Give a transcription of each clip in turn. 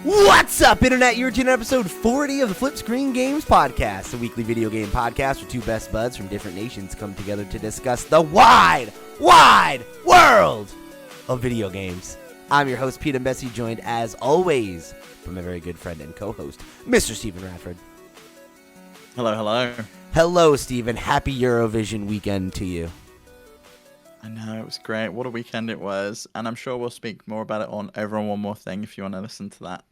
What's up, Internet? You're tuning in episode 40 of the FlipScreen Games Podcast, a weekly video game podcast where two best buds from different nations come together to discuss the wide world of video games. I'm your host, Pete and Bessie, joined as always by my very good friend and co-host, Mr. Stephen Radford. Hello, hello. Hello, Stephen. Happy Eurovision weekend to you. I know, it was great. What a weekend it was. And I'm sure we'll speak more about it on Over on One More Thing if you want to listen to that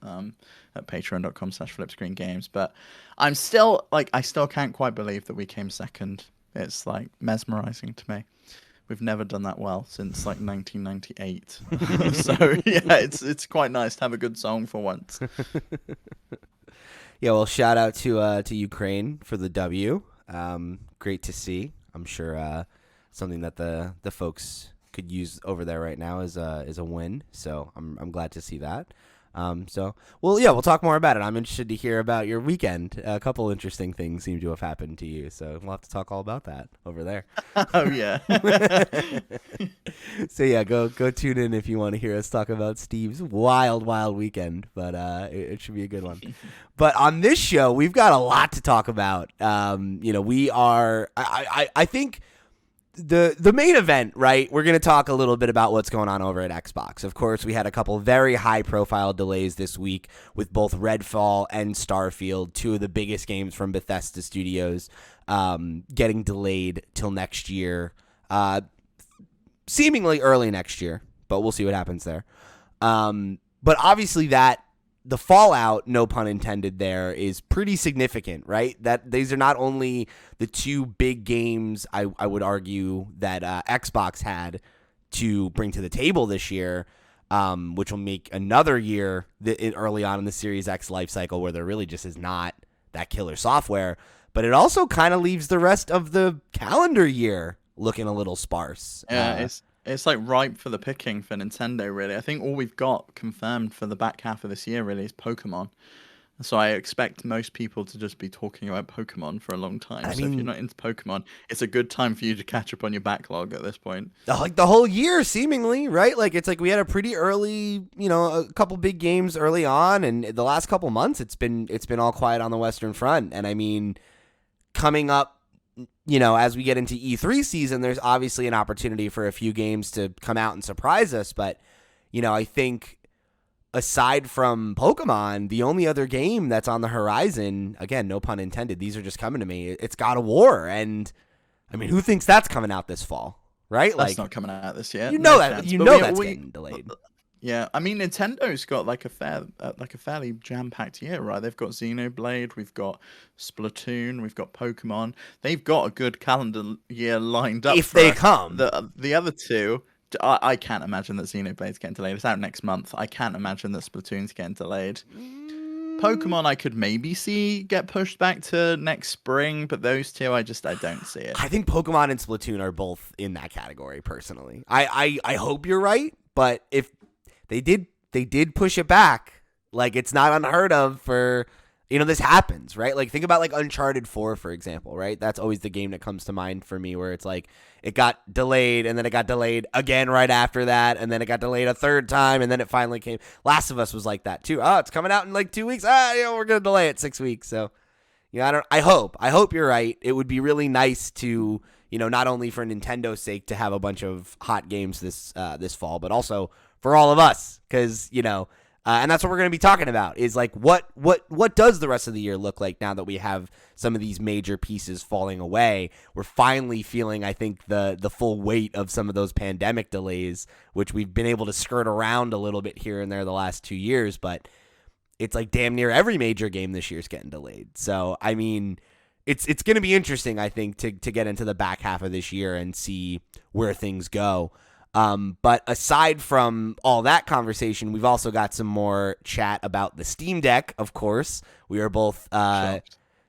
at patreon.com/flipscreengames. But I still can't quite believe that we came second. It's like mesmerizing to me. We've never done that well since like 1998. So yeah, it's quite nice to have a good song for once. Yeah, well, shout out to Ukraine for the W. Great to see. I'm sure something that the folks could use over there right now is a win. So I'm glad to see that. We'll talk more about it. I'm interested to hear about your weekend. A couple interesting things seem to have happened to you, so we'll have to talk all about that over there. Oh yeah. So yeah, go tune in if you want to hear us talk about Steve's wild weekend. But it should be a good one. But on this show, we've got a lot to talk about. We are. I think. The main event, right? We're going to talk a little bit about what's going on over at Xbox. Of course, we had a couple very high-profile delays this week with both Redfall and Starfield, two of the biggest games from Bethesda Studios, getting delayed till next year, seemingly early next year, but we'll see what happens there. But obviously the fallout, no pun intended there, is pretty significant, right? That these are not only the two big games, I would argue, that Xbox had to bring to the table this year, which will make another year early on in the Series X life cycle where there really just is not that killer software, but it also kind of leaves the rest of the calendar year looking a little sparse. Yeah, it's like ripe for the picking for Nintendo, really. I think all we've got confirmed for the back half of this year really is Pokemon. So I expect most people to just be talking about Pokemon for a long time. If you're not into Pokemon, it's a good time for you to catch up on your backlog at this point. Like the whole year, seemingly, right? Like it's like we had a pretty early, a couple big games early on, and the last couple months it's been all quiet on the Western Front. And I mean, coming up, as we get into E3 season, there's obviously an opportunity for a few games to come out and surprise us. But, I think aside from Pokemon, the only other game that's on the horizon, again, no pun intended, these are just coming to me, it's God of War. And, I mean, who thinks that's coming out this fall, right? That's not coming out this year. That's getting delayed. Yeah, I mean, Nintendo's got like a fairly jam-packed year, right? They've got Xenoblade, we've got Splatoon, we've got Pokemon. They've got a good calendar year lined up. If they come, the other two, I can't imagine that Xenoblade's getting delayed. It's out next month. I can't imagine that Splatoon's getting delayed. Pokemon, I could maybe see get pushed back to next spring, but those two, I don't see it. I think Pokemon and Splatoon are both in that category. Personally, I hope you're right, but if They did push it back. Like, it's not unheard of for, this happens, right? Like, think about, like, Uncharted 4, for example, right? That's always the game that comes to mind for me where it's like, it got delayed, and then it got delayed again right after that, and then it got delayed a third time, and then it finally came. Last of Us was like that, too. Oh, it's coming out in, like, 2 weeks. We're going to delay it 6 weeks. So, I hope you're right. It would be really nice to, not only for Nintendo's sake to have a bunch of hot games this fall, but also for all of us, because, and that's what we're going to be talking about is like what does the rest of the year look like now that we have some of these major pieces falling away? We're finally feeling, I think, the full weight of some of those pandemic delays, which we've been able to skirt around a little bit here and there the last 2 years, but it's like damn near every major game this year is getting delayed. So, I mean, it's going to be interesting, I think, to get into the back half of this year and see where things go. But aside from all that conversation, we've also got some more chat about the Steam Deck, of course. We are both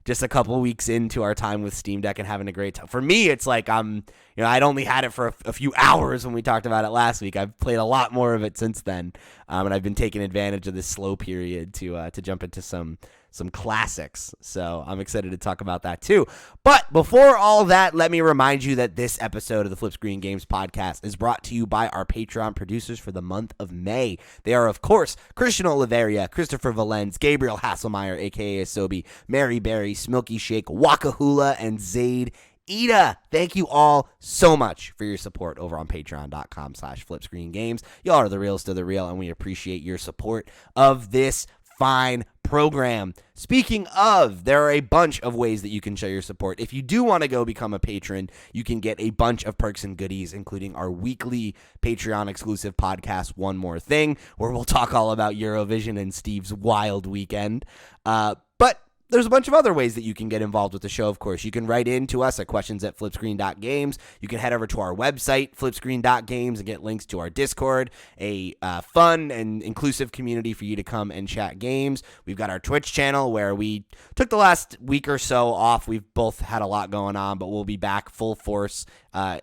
just a couple weeks into our time with Steam Deck and having a great time. For me, it's like I'd only had it for a few hours when we talked about it last week. I've played a lot more of it since then, and I've been taking advantage of this slow period to jump into some some classics. So I'm excited to talk about that too. But before all that, let me remind you that this episode of the FlipScreen Games podcast is brought to you by our Patreon producers for the month of May. They are, of course, Christian Oliveria, Christopher Valens, Gabriel Hasselmeyer, a.k.a. Asobi, Mary Berry, Smilky Shake, Wakahula, and Zaid Ida. Thank you all so much for your support over on patreon.com/FlipScreenGames. Y'all are the realest of the real, and we appreciate your support of this fine program. Speaking of, there are a bunch of ways that you can show your support. If you do want to go become a patron, you can get a bunch of perks and goodies, including our weekly Patreon exclusive podcast, One More Thing, where we'll talk all about Eurovision and Steve's wild weekend. But there's a bunch of other ways that you can get involved with the show, of course. You can write in to us at questions@flipscreen.games. You can head over to our website, flipscreen.games, and get links to our Discord, a fun and inclusive community for you to come and chat games. We've got our Twitch channel where we took the last week or so off. We've both had a lot going on, but we'll be back full force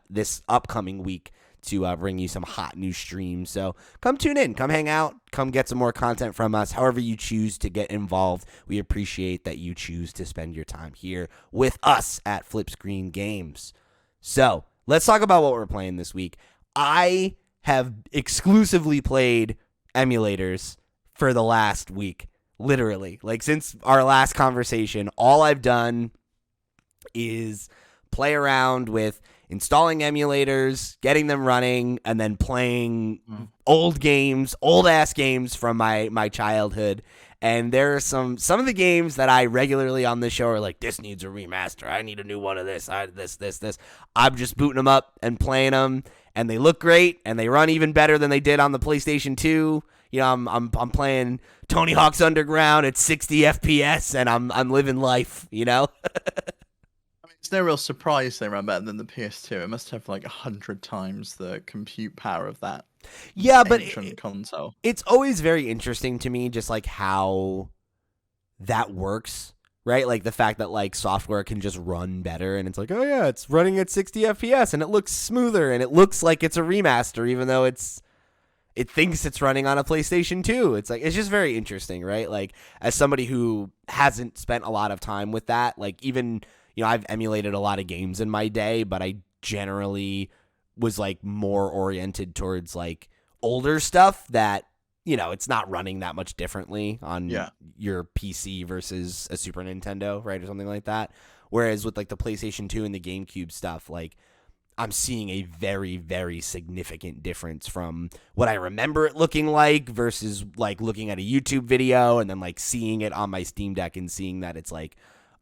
this upcoming week to bring you some hot new streams. So come tune in, come hang out, come get some more content from us. However you choose to get involved, we appreciate that you choose to spend your time here with us at FlipScreen Games. So let's talk about what we're playing this week. I have exclusively played emulators for the last week, literally. Like, since our last conversation, all I've done is play around with installing emulators, getting them running, and then playing old games, old-ass games from my childhood. And there are some of the games that I regularly on this show are like, this needs a remaster. I need a new one of this. This. I'm just booting them up and playing them, and they look great, and they run even better than they did on the PlayStation 2. You know, I'm playing Tony Hawk's Underground at 60 FPS, and I'm living life, you know? It's no real surprise they run better than the PS2. It must have like 100 times the compute power of that. Yeah, but console. It's always very interesting to me, just like how that works, right? Like the fact that like software can just run better, and it's like, oh yeah, it's running at 60 FPS, and it looks smoother, and it looks like it's a remaster, even though it thinks it's running on a PlayStation 2. It's like, it's just very interesting, right? Like, as somebody who hasn't spent a lot of time with that, like, even, you know, I've emulated a lot of games in my day, but I generally was like more oriented towards like older stuff that, you know, it's not running that much differently on your PC versus a Super Nintendo, right? Or something like that. Whereas with like the PlayStation 2 and the GameCube stuff, like, I'm seeing a very, very significant difference from what I remember it looking like versus like looking at a YouTube video and then like seeing it on my Steam Deck and seeing that it's like,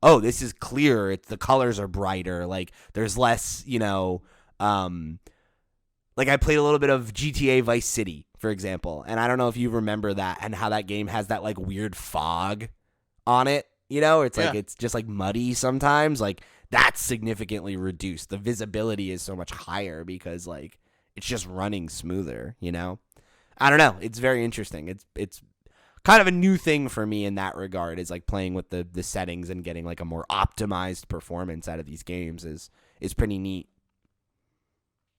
oh, this is clearer. The colors are brighter. Like, there's less, you know, like I played a little bit of GTA Vice City, for example, and I don't know if you remember that and how that game has that like weird fog on it. You know, it's like, it's just like muddy sometimes. Like, that's significantly reduced. The visibility is so much higher because like it's just running smoother, you know? I don't know. It's very interesting. It's kind of a new thing for me in that regard, is like playing with the settings and getting like a more optimized performance out of these games is pretty neat.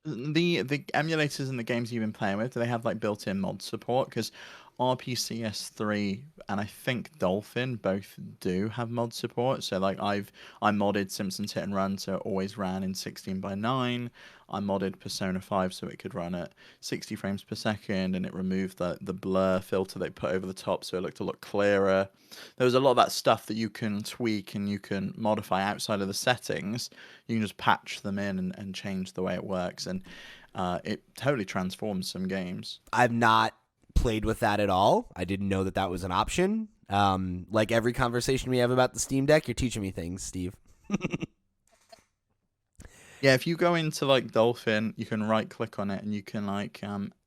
The emulators and the games you've been playing with, do they have like built-in mod support? Because RPCS3 and I think Dolphin both do have mod support. So like I modded Simpsons Hit and Run so it always ran in 16:9. I modded Persona 5 so it could run at 60 frames per second, and it removed the blur filter they put over the top so it looked a lot clearer. There was a lot of that stuff that you can tweak and you can modify outside of the settings. You can just patch them in and change the way it works, and it totally transforms some games. I've not played with that at all. I didn't know that was an option. Like every conversation we have about the Steam Deck, you're teaching me things, Steve. Yeah, if you go into like Dolphin, you can right click on it and you can like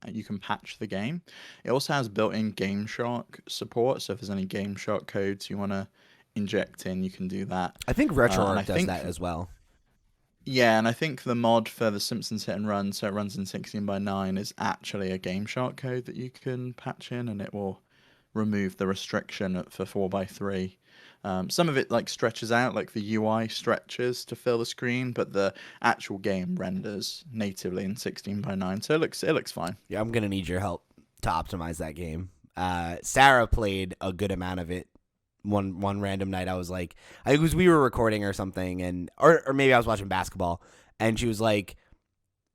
you can patch the game. It also has built-in GameShark support, so if there's any GameShark codes you want to inject in, you can do that. I think RetroArch does that as well. Yeah, and I think the mod for the Simpsons Hit and Run, so it runs in 16:9, is actually a GameShark code that you can patch in, and it will remove the restriction for 4:3. Some of it like stretches out, like the UI stretches to fill the screen, but the actual game renders natively in 16:9, so it looks fine. Yeah, I'm gonna need your help to optimize that game. Sarah played a good amount of it one random night I was like, I was we were recording or something, and or maybe I was watching basketball, and she was like,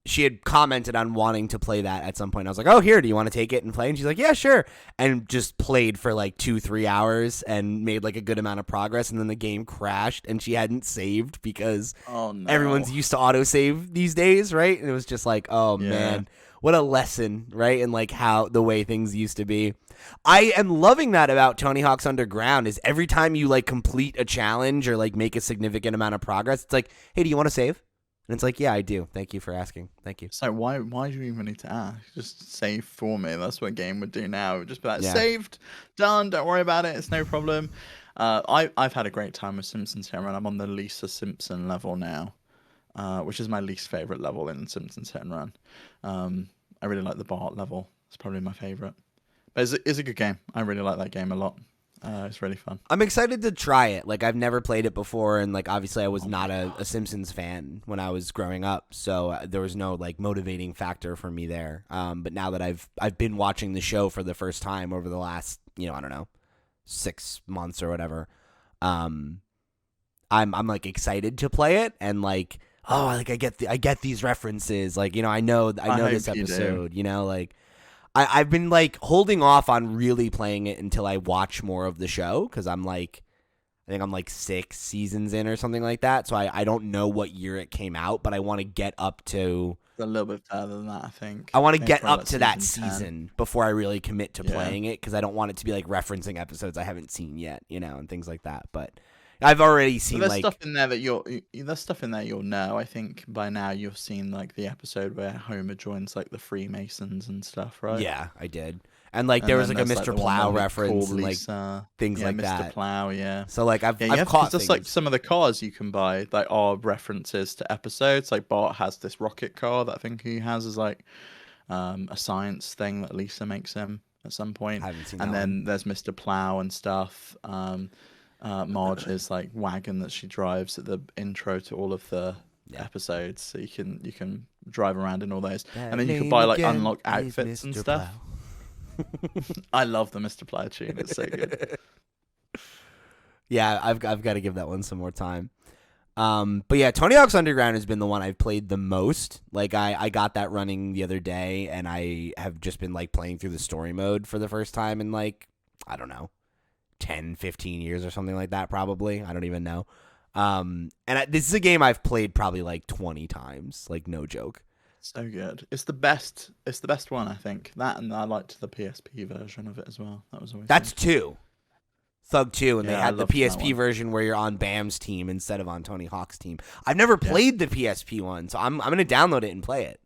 she had commented on wanting to play that at some point. I was like, oh, here, do you want to take it and play? And she's like, yeah, sure. And just played for like 2-3 hours and made like a good amount of progress. And then the game crashed and she hadn't saved because everyone's used to autosave these days, right? And it was just like, oh, man, what a lesson, right? And like how the way things used to be. I am loving that about Tony Hawk's Underground is every time you like complete a challenge or like make a significant amount of progress, it's like, hey, do you want to save? And it's like, yeah, I do. Thank you for asking. Thank you. So why do you even need to ask? Just save for me. That's what a game would do now. It would just be like, saved, done, don't worry about it. It's no problem. I've had a great time with Simpsons here, and I'm on the Lisa Simpson level now, which is my least favorite level in Simpsons Hit and Run. I really like the Bart level. It's probably my favorite. But it's a good game. I really like that game a lot. It's really fun. I'm excited to try it. Like, I've never played it before, and like obviously I was not a Simpsons fan when I was growing up, so there was no like motivating factor for me there. But now that I've been watching the show for the first time over the last, I don't know, 6 months or whatever, I'm like excited to play it, and like, oh, like I get these references, like, I know this episode, like. I've been like holding off on really playing it until I watch more of the show, because I think I'm like 6 seasons in or something like that. So I don't know what year it came out, but I want to get up to a little bit further than that, I think. I want to get up to that season before I really commit to playing it, because I don't want it to be like referencing episodes I haven't seen yet, and things like that. But I've already seen there's stuff in there that you'll know. I think by now you've seen like the episode where Homer joins like the Freemasons and stuff, right? Yeah, I did. And like there was like a Mr. Plow reference and like things like that. Mr. Plow, yeah. So like I've caught just like some of the cars you can buy like are references to episodes. Like Bart has this rocket car that I think he has as like a science thing that Lisa makes him at some point. I haven't seen and that then one. There's Mr. Plow and stuff. Marge's like wagon that she drives at the intro to all of the episodes, so you can drive around in all those, and then you can buy like unlock outfits and stuff. I love the Mr. Plow tune; it's so good. Yeah, I've got to give that one some more time. But yeah, Tony Hawk's Underground has been the one I've played the most. Like I got that running the other day, and I have just been like playing through the story mode for the first time in like, I don't know, 10, 15 years or something like that, probably. I don't even know. This is a game I've played probably like 20 times, like no joke. So good. It's the best one, I think. That, and I liked the PSP version of it as well. That was always That's good. 2. Thug 2, and they had the PSP version where you're on Bam's team instead of on Tony Hawk's team. I've never played the PSP one, so I'm going to download it and play it.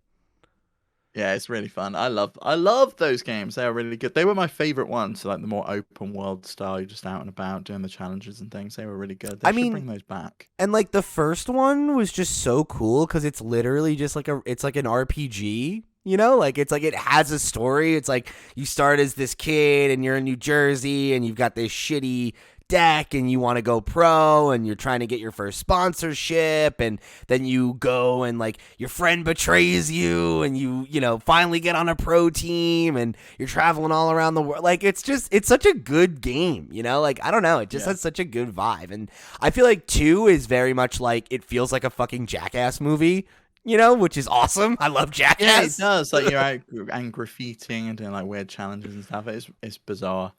Yeah, it's really fun. I love those games. They are really good. They were my favorite ones, so like the more open world style, you're just out and about doing the challenges and things. They were really good. They should bring those back. And like the first one was just so cool because it's literally just like it's like an RPG. Like it's like it has a story. It's like you start as this kid and you're in New Jersey and you've got this shitty deck and you want to go pro and you're trying to get your first sponsorship, and then you go and like your friend betrays you and you finally get on a pro team and you're traveling all around the world. Like it's such a good game, like I don't know, it just has such a good vibe. And I feel like 2 is very much like it feels like a fucking Jackass movie, which is awesome. I love Jackass. Yeah, it does. Like you're out and graffitiing and doing like weird challenges and stuff. It's bizarre.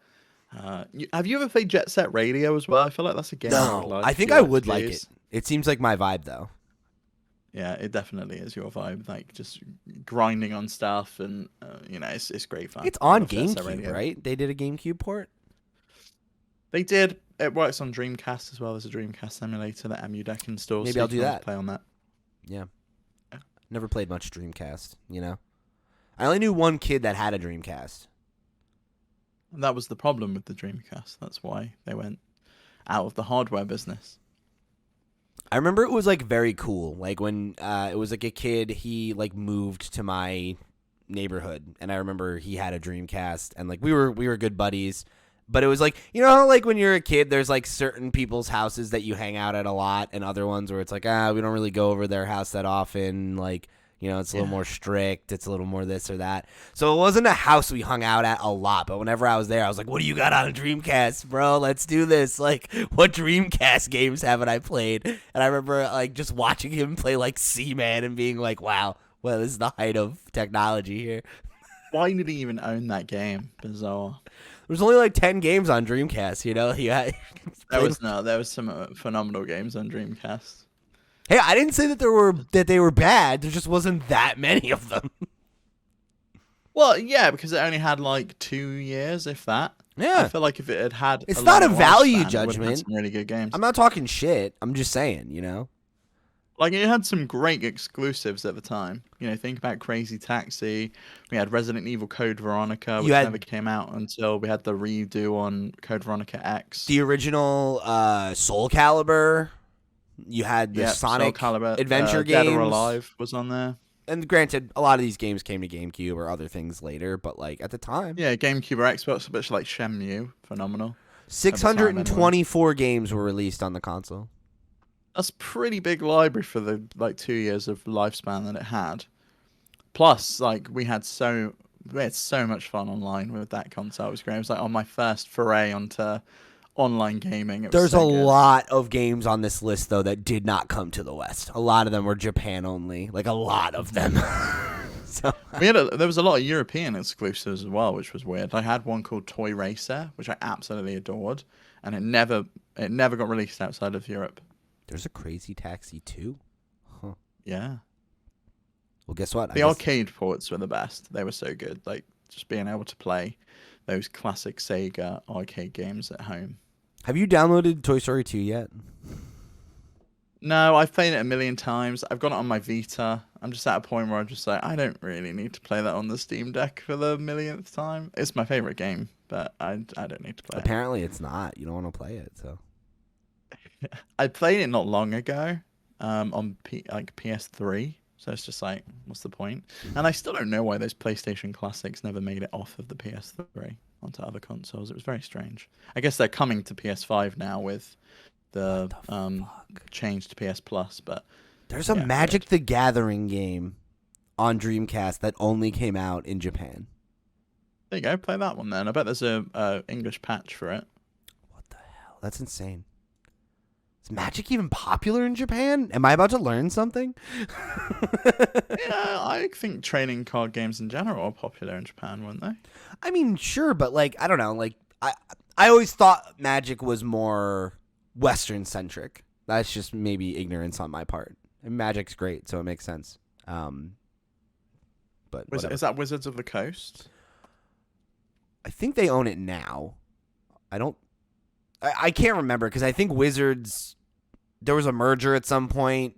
Have you ever played Jet Set Radio as well? I feel like that's a game. No, I think I would like it. It seems like my vibe though. Yeah, it definitely is your vibe. Like just grinding on stuff, and it's great fun. It's on GameCube, right? They did a GameCube port. They did. It works on Dreamcast as well. There's a Dreamcast emulator that EmuDeck installs. Maybe I'll do that. Play on that. Yeah. Never played much Dreamcast. I only knew one kid that had a Dreamcast. That was the problem with the Dreamcast. That's why they went out of the hardware business. I remember it was like very cool. Like when it was like a kid, he like moved to my neighborhood, and I remember he had a Dreamcast, and like we were good buddies. But it was like, like when you're a kid, there's like certain people's houses that you hang out at a lot, and other ones where it's like, we don't really go over their house that often. Like, It's a little Yeah. more strict. It's a little more this or that. So it wasn't a house we hung out at a lot. But whenever I was there, I was like, "What do you got on a Dreamcast, bro? Let's do this. Like, what Dreamcast games haven't I played?" And I remember like just watching him play like Seaman and being like, "Wow, well, this is the height of technology here." Why did he even own that game? Bizarre. There's only like 10 games on Dreamcast. He had, There was some phenomenal games on Dreamcast. Hey, I didn't say that they were bad. There just wasn't that many of them. Well, yeah, because it only had like 2 years, if that. Yeah. I feel like if it had had, It's not a longer value lifespan, it would have had judgment. some really good games. I'm not talking shit. I'm just saying, Like it had some great exclusives at the time. Think about Crazy Taxi. We had Resident Evil Code Veronica, which never came out until we had the redo on Code Veronica X. The original Soul Calibur. You had the Sonic Calibur, adventure games. Dead or Alive was on there. And granted, a lot of these games came to GameCube or other things later, but like at the time. Yeah, GameCube or Xbox, a bit like Shenmue, phenomenal. 624 games were released on the console. That's a pretty big library for the 2 years of lifespan that it had. Plus, like we had so much fun online with that console. It was great. It was like on my first foray onto online gaming. There's a lot of games on this list though that did not come to the West. A lot of them were Japan only. Like a lot of them. So there was a lot of European exclusives as well, which was weird. I had one called Toy Racer, which I absolutely adored, and it never got released outside of Europe. There's a Crazy Taxi 2? Huh. Yeah. Well, guess what? The arcade ports were the best. They were so good. Like just being able to play those classic Sega arcade games at home. Have you downloaded Toy Story 2 yet? No, I've played it a million times. I've got it on my Vita. I'm just at a point where I'm just like, I don't really need to play that on the Steam Deck for the millionth time. It's my favorite game, but I don't need to play Apparently it's not. You don't want to play it, so. I played it not long ago on PS3. So it's just like, what's the point? And I still don't know why those PlayStation classics never made it off of the PS3 onto other consoles. It was very strange. I guess they're coming to PS5 now with the change to PS Plus. But there's a Magic the Gathering game on Dreamcast that only came out in Japan. There you go. Play that one then. I bet there's a English patch for it. What the hell? That's insane. Is Magic even popular in Japan? Am I about to learn something? Yeah, I think trading card games in general are popular in Japan, weren't they? I mean, sure, but like, I don't know. Like, I always thought Magic was more Western centric. That's just maybe ignorance on my part. And Magic's great, so it makes sense. But is that Wizards of the Coast? I think they own it now. I can't remember because I think Wizards, there was a merger at some point,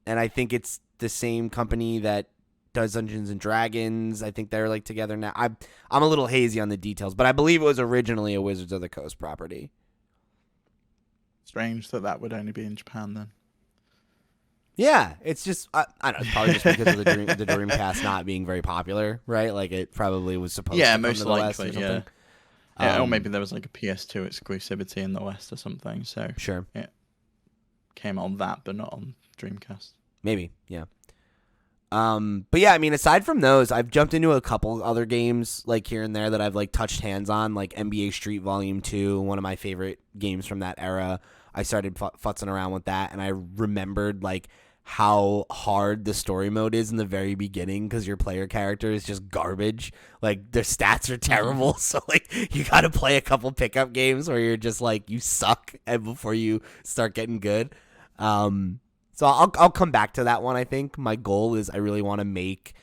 and I think it's the same company that does Dungeons and Dragons. I think they're like together now. I'm a little hazy on the details, but I believe it was originally a Wizards of the Coast property. Strange that would only be in Japan then. Yeah, it's just I don't know. It's probably just because of the Dreamcast not being very popular, right? Like it probably was supposed to come most to the West likely, or something. Yeah, or maybe there was like a PS2 exclusivity in the West or something. So Sure. It came on that, but not on Dreamcast. Maybe, yeah. But yeah, I mean, aside from those, I've jumped into a couple other games like here and there that I've like touched hands on, like NBA Street Volume 2, one of my favorite games from that era. I started futzing around with that, and I remembered like how hard the story mode is in the very beginning because your player character is just garbage. Like their stats are terrible, so like you got to play a couple pickup games where you're just like you suck and before you start getting good. So I'll come back to that one. I think my goal is I really want to make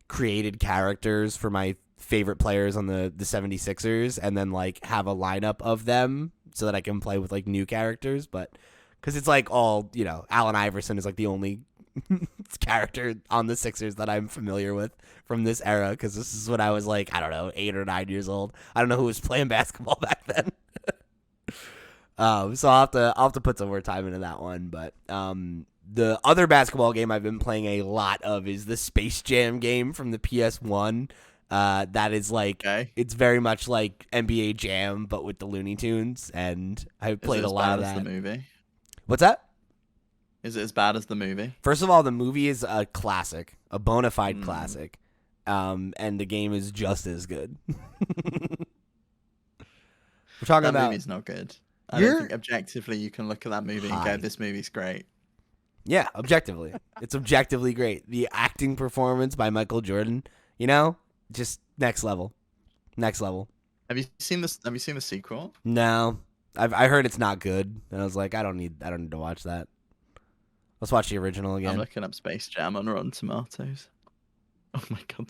created characters for my favorite players on the 76ers and then like have a lineup of them so that I can play with like new characters, but because it's like all, Allen Iverson is like the only character on the Sixers that I'm familiar with from this era because this is when I was like, I don't know, 8 or 9 years old. I don't know who was playing basketball back then. So I'll have to put some more time into that one. But the other basketball game I've been playing a lot of is the Space Jam game from the PS1. That is like It's very much like NBA Jam, but with the Looney Tunes, and I played a lot of that. The movie? What's that? Is it as bad as the movie? First of all, the movie is a classic, a bona fide classic, and the game is just as good. We're talking That about movie's not good. I don't think objectively you can look at that movie and go, "This movie's great." Yeah, objectively, it's objectively great. The acting performance by Michael Jordan, just next level, next level. Have you seen this? Have you seen the sequel? No, I heard it's not good, and I was like, I don't need to watch that. Let's watch the original again. I'm looking up Space Jam on Rotten Tomatoes. Oh my god!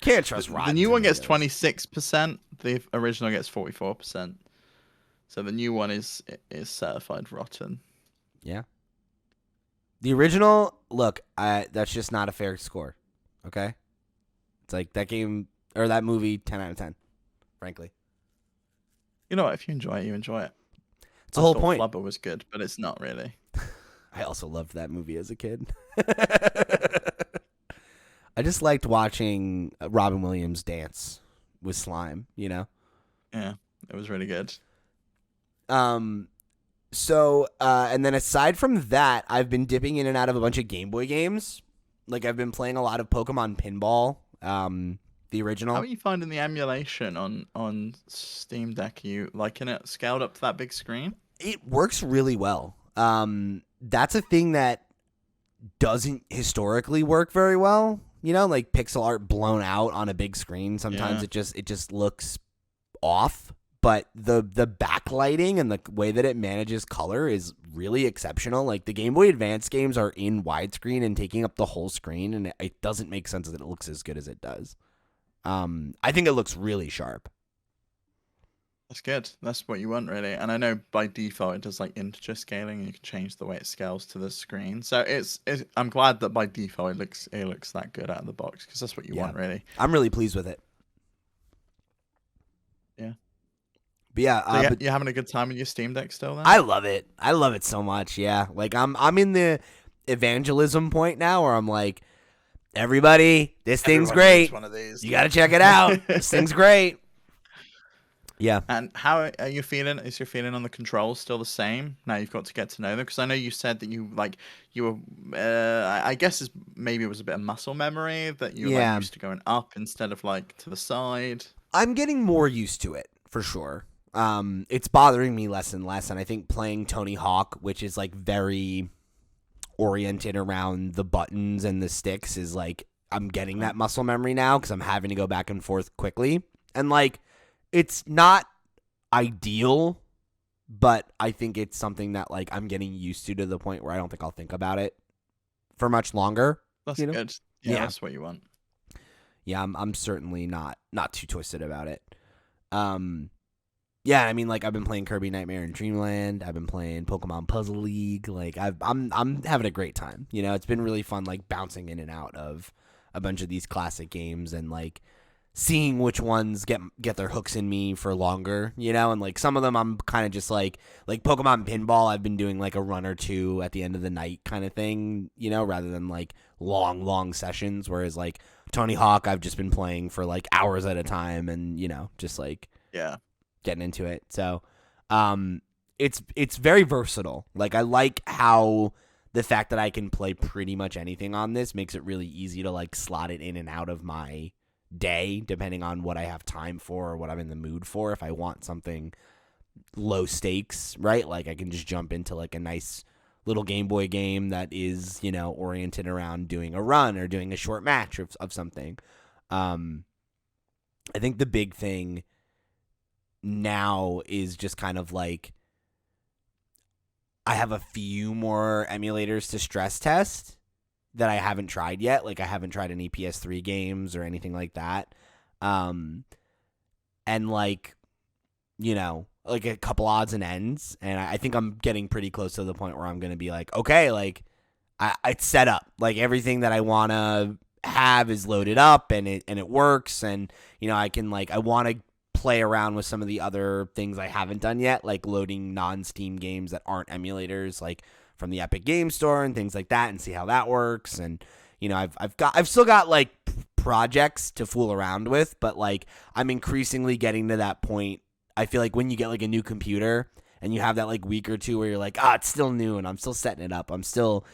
Can't trust Rotten. The new one gets Tomatoes. 26%. The original gets 44%. So the new one is certified rotten. Yeah. The original, look, that's just not a fair score. Okay? It's like that game or that movie 10 out of 10, frankly. You know what, if you enjoy it, you enjoy it. It's the whole point. Flubber was good, but it's not really. I also loved that movie as a kid. I just liked watching Robin Williams dance with slime, Yeah, it was really good. So, and then aside from that, I've been dipping in and out of a bunch of Game Boy games. Like, I've been playing a lot of Pokemon Pinball, the original. How are you finding the emulation on Steam Deck? Are you liking it scaled up to that big screen? It works really well. That's a thing that doesn't historically work very well. Like pixel art blown out on a big screen. Sometimes it just looks off. But the backlighting and the way that it manages color is really exceptional. Like the Game Boy Advance games are in widescreen and taking up the whole screen, and it doesn't make sense that it looks as good as it does. I think it looks really sharp. That's good. That's what you want, really. And I know by default it does like integer scaling, and you can change the way it scales to the screen. So I'm glad that by default it looks that good out of the box, because that's what you want, really. I'm really pleased with it. Yeah. But yeah, so you're having a good time with your Steam Deck still, then? I love it. I love it so much. Yeah, like I'm in the evangelism point now where I'm like, everybody, this thing's great. One of these. You got to check it out. This thing's great. Yeah. And how are you feeling? Is your feeling on the controls still the same? Now you've got to get to know them, because I know you said that you were. I guess maybe it was a bit of muscle memory that you were used to going up instead of like to the side. I'm getting more used to it for sure. It's bothering me less and less, and I think playing Tony Hawk, which is like very oriented around the buttons and the sticks, is like I'm getting that muscle memory now because I'm having to go back and forth quickly, and like it's not ideal, but I think it's something that like I'm getting used to the point where I don't think I'll think about it for much longer. That's good. Yeah, that's what you want. Yeah, I'm certainly not too twisted about it. Yeah, I mean, like I've been playing Kirby Nightmare in Dreamland. I've been playing Pokemon Puzzle League. Like I'm having a great time. It's been really fun, like bouncing in and out of a bunch of these classic games and like seeing which ones get their hooks in me for longer. And like some of them I'm kind of just like Pokemon Pinball. I've been doing like a run or two at the end of the night kind of thing. Rather than like long sessions. Whereas like Tony Hawk, I've just been playing for like hours at a time, and just like getting into it. So it's very versatile. Like I like how the fact that I can play pretty much anything on this makes it really easy to like slot it in and out of my day depending on what I have time for or what I'm in the mood for. If I want something low stakes, right? Like I can just jump into like a nice little Game Boy game that is, oriented around doing a run or doing a short match of something. I think the big thing now is just kind of like I have a few more emulators to stress test that I haven't tried yet. Like I haven't tried any PS3 games or anything like that. And like, like a couple odds and ends. And I think I'm getting pretty close to the point where I'm going to be like, okay, like it's set up. Like everything that I want to have is loaded up and it works. And, I can like, I want to play around with some of the other things I haven't done yet, like loading non-Steam games that aren't emulators, like from the Epic Game Store and things like that, and see how that works. And I've still got like projects to fool around with, but like I'm increasingly getting to that point. I feel like when you get like a new computer and you have that like week or two where you're like, it's still new and I'm still setting it up. I'm still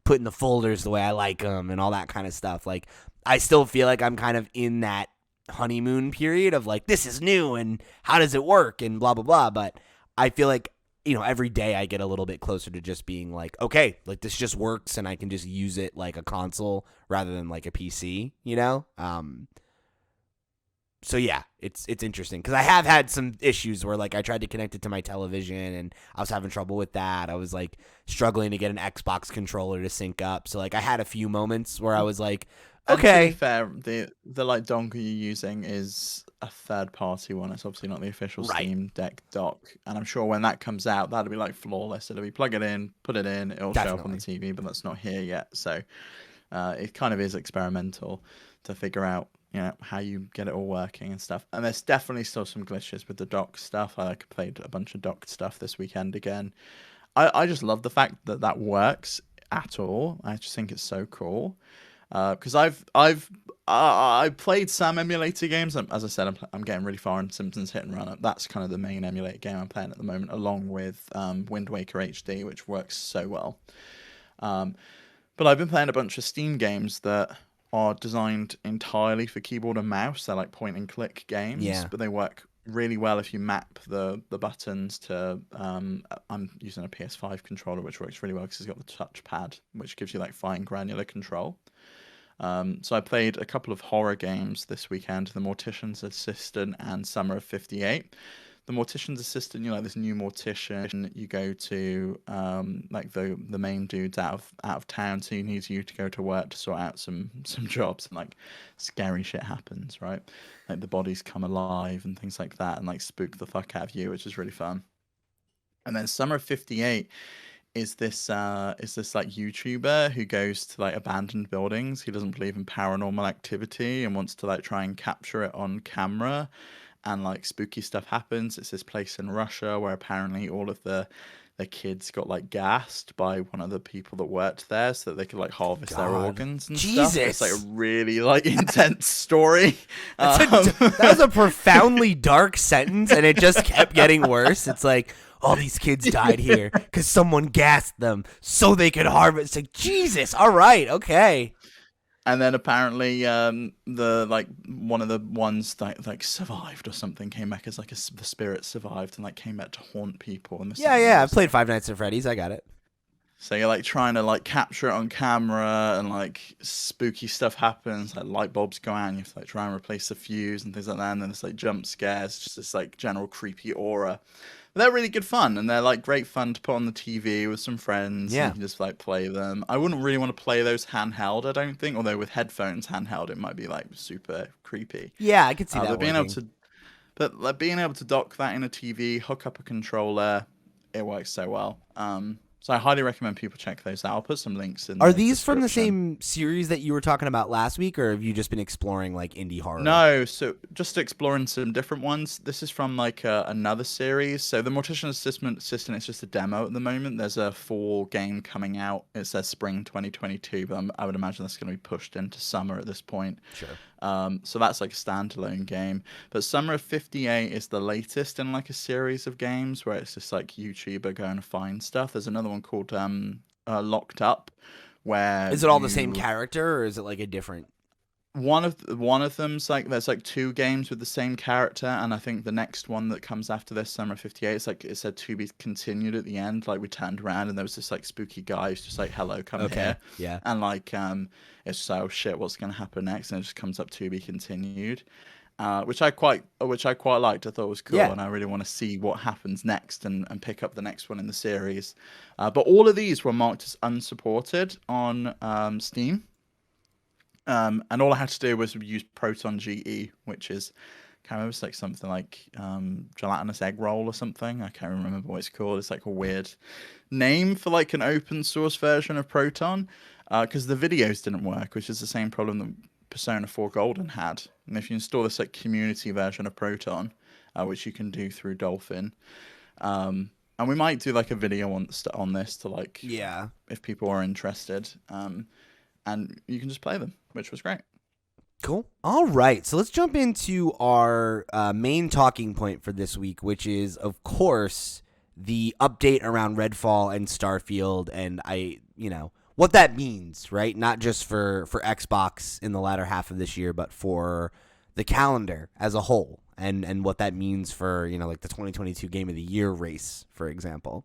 putting the folders the way I like them and all that kind of stuff. Like, I still feel like I'm kind of in that honeymoon period of like, this is new and how does it work and blah, blah, blah. But I feel like, every day I get a little bit closer to just being like, okay, like this just works and I can just use it like a console rather than like a PC, So yeah, it's interesting because I have had some issues where like I tried to connect it to my television and I was having trouble with that. I was like struggling to get an Xbox controller to sync up. So like I had a few moments where I was like, okay. And to be fair, the like dongle you're using is a third party one. It's obviously not the official Steam Deck dock. And I'm sure when that comes out, that'll be like flawless. It'll be plug it in, put it in, it'll show up on the TV, but that's not here yet. So it kind of is experimental to figure out, how you get it all working and stuff. And there's definitely still some glitches with the dock stuff. I played a bunch of docked stuff this weekend again. I just love the fact that works at all. I just think it's so cool. Because I played some emulator games. As I said, I'm getting really far in Simpsons Hit and Run. That's kind of the main emulator game I'm playing at the moment, along with Wind Waker HD, which works so well. But I've been playing a bunch of Steam games that are designed entirely for keyboard and mouse. They're like point and click games, but they work really well if you map the buttons to I'm using a PS5 controller, which works really well because it's got the touchpad, which gives you like fine granular control. So I played a couple of horror games this weekend, The Mortician's Assistant and Summer of 58. The Mortician's Assistant, this new mortician, you go to like the main dude's out of town, so he needs you to go to work to sort out some jobs, and like scary shit happens, right? Like the bodies come alive and things like that, and like spook the fuck out of you, which is really fun. And then Summer of 58 is this like YouTuber who goes to like abandoned buildings. He doesn't believe in paranormal activity and wants to like try and capture it on camera, and like spooky stuff happens. It's this place in Russia where apparently all of the kids got like gassed by one of the people that worked there so that they could like harvest their organs and stuff. It's like a really like intense story. That was a profoundly dark sentence and it just kept getting worse. It's like, all these kids died here because someone gassed them so they could harvest. Like, Jesus, all right, okay. And then apparently, the like one of the ones that like survived or something came back as like the spirit survived and like came back to haunt people. And I've played Five Nights at Freddy's. I got it. So you're like trying to like capture it on camera, and like spooky stuff happens. Like light bulbs go out, and you have to like try and replace the fuse and things like that. And then there's like jump scares, just this like general creepy aura. But they're really good fun, and they're like great fun to put on the TV with some friends. Yeah. And you can just like play them. I wouldn't really want to play those handheld, I don't think. Although with headphones handheld, it might be like super creepy. Yeah, I could see that. But being able to dock that in a TV, hook up a controller, it works so well. So I highly recommend people check those out. I'll put some links in. Are these from the same series that you were talking about last week, or have you just been exploring like indie horror? No, so just exploring some different ones. This is from like another series. So the Mortician's Assistant is just a demo at the moment. There's a full game coming out. It says spring 2022, but I would imagine that's going to be pushed into summer at this point. Sure. So that's like a standalone game. But Summer of 58 is the latest in like a series of games where it's just like YouTuber going to find stuff. There's another one called Locked Up, where is it all the same character or is it like a different? One of them's like there's like two games with the same character, and I think the next one that comes after this, Summer 58, it's like it said to be continued at the end. Like we turned around and there was this like spooky guy who's just like, "Hello, come here." Yeah. And like it's just like, oh shit, what's gonna happen next? And it just comes up to be continued, which I quite liked. I thought it was cool, and I really want to see what happens next and pick up the next one in the series. But all of these were marked as unsupported on Steam. And all I had to do was use Proton GE, which is, I can't remember, it's like something like gelatinous egg roll or something. I can't remember what it's called. It's like a weird name for like an open source version of Proton, because the videos didn't work, which is the same problem that Persona 4 Golden had. And if you install this like community version of Proton, which you can do through Dolphin, and we might do like a video on this to like, if people are interested. And you can just play them, which was great. Cool. All right. So let's jump into our main talking point for this week, which is, of course, the update around Redfall and Starfield, and what that means, right? Not just for Xbox in the latter half of this year, but for the calendar as a whole, and what that means for like the 2022 Game of the Year race, for example.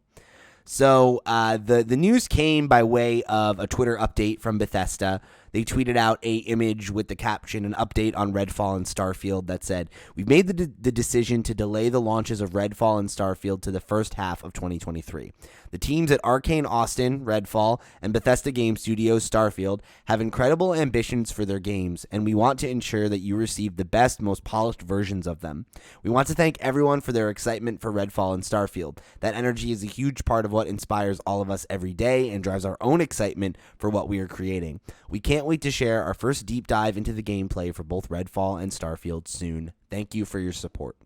So the news came by way of a Twitter update from Bethesda. They tweeted out a image with the caption, an update on Redfall and Starfield, that said, "We've made the decision to delay the launches of Redfall and Starfield to the first half of 2023. The teams at Arcane Austin, Redfall, and Bethesda Game Studios, Starfield, have incredible ambitions for their games, and we want to ensure that you receive the best, most polished versions of them. We want to thank everyone for their excitement for Redfall and Starfield. That energy is a huge part of what inspires all of us every day and drives our own excitement for what we are creating. We can't wait to share our first deep dive into the gameplay for both Redfall and Starfield soon. Thank you for your support."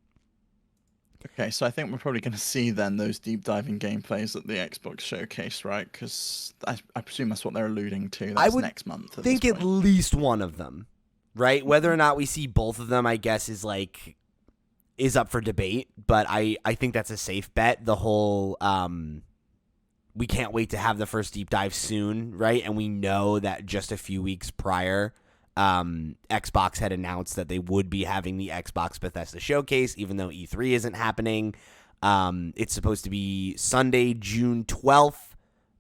Okay, so I think we're probably going to see then those deep diving gameplays at the Xbox showcase, right? Because I presume that's what they're alluding to. That's next month. I think at least one of them, right? Whether or not we see both of them, I guess, is up for debate. But I think that's a safe bet. The whole we can't wait to have the first deep dive soon, right? And we know that just a few weeks prior, Xbox had announced that they would be having the Xbox Bethesda showcase, even though E3 isn't happening. It's supposed to be Sunday, June 12th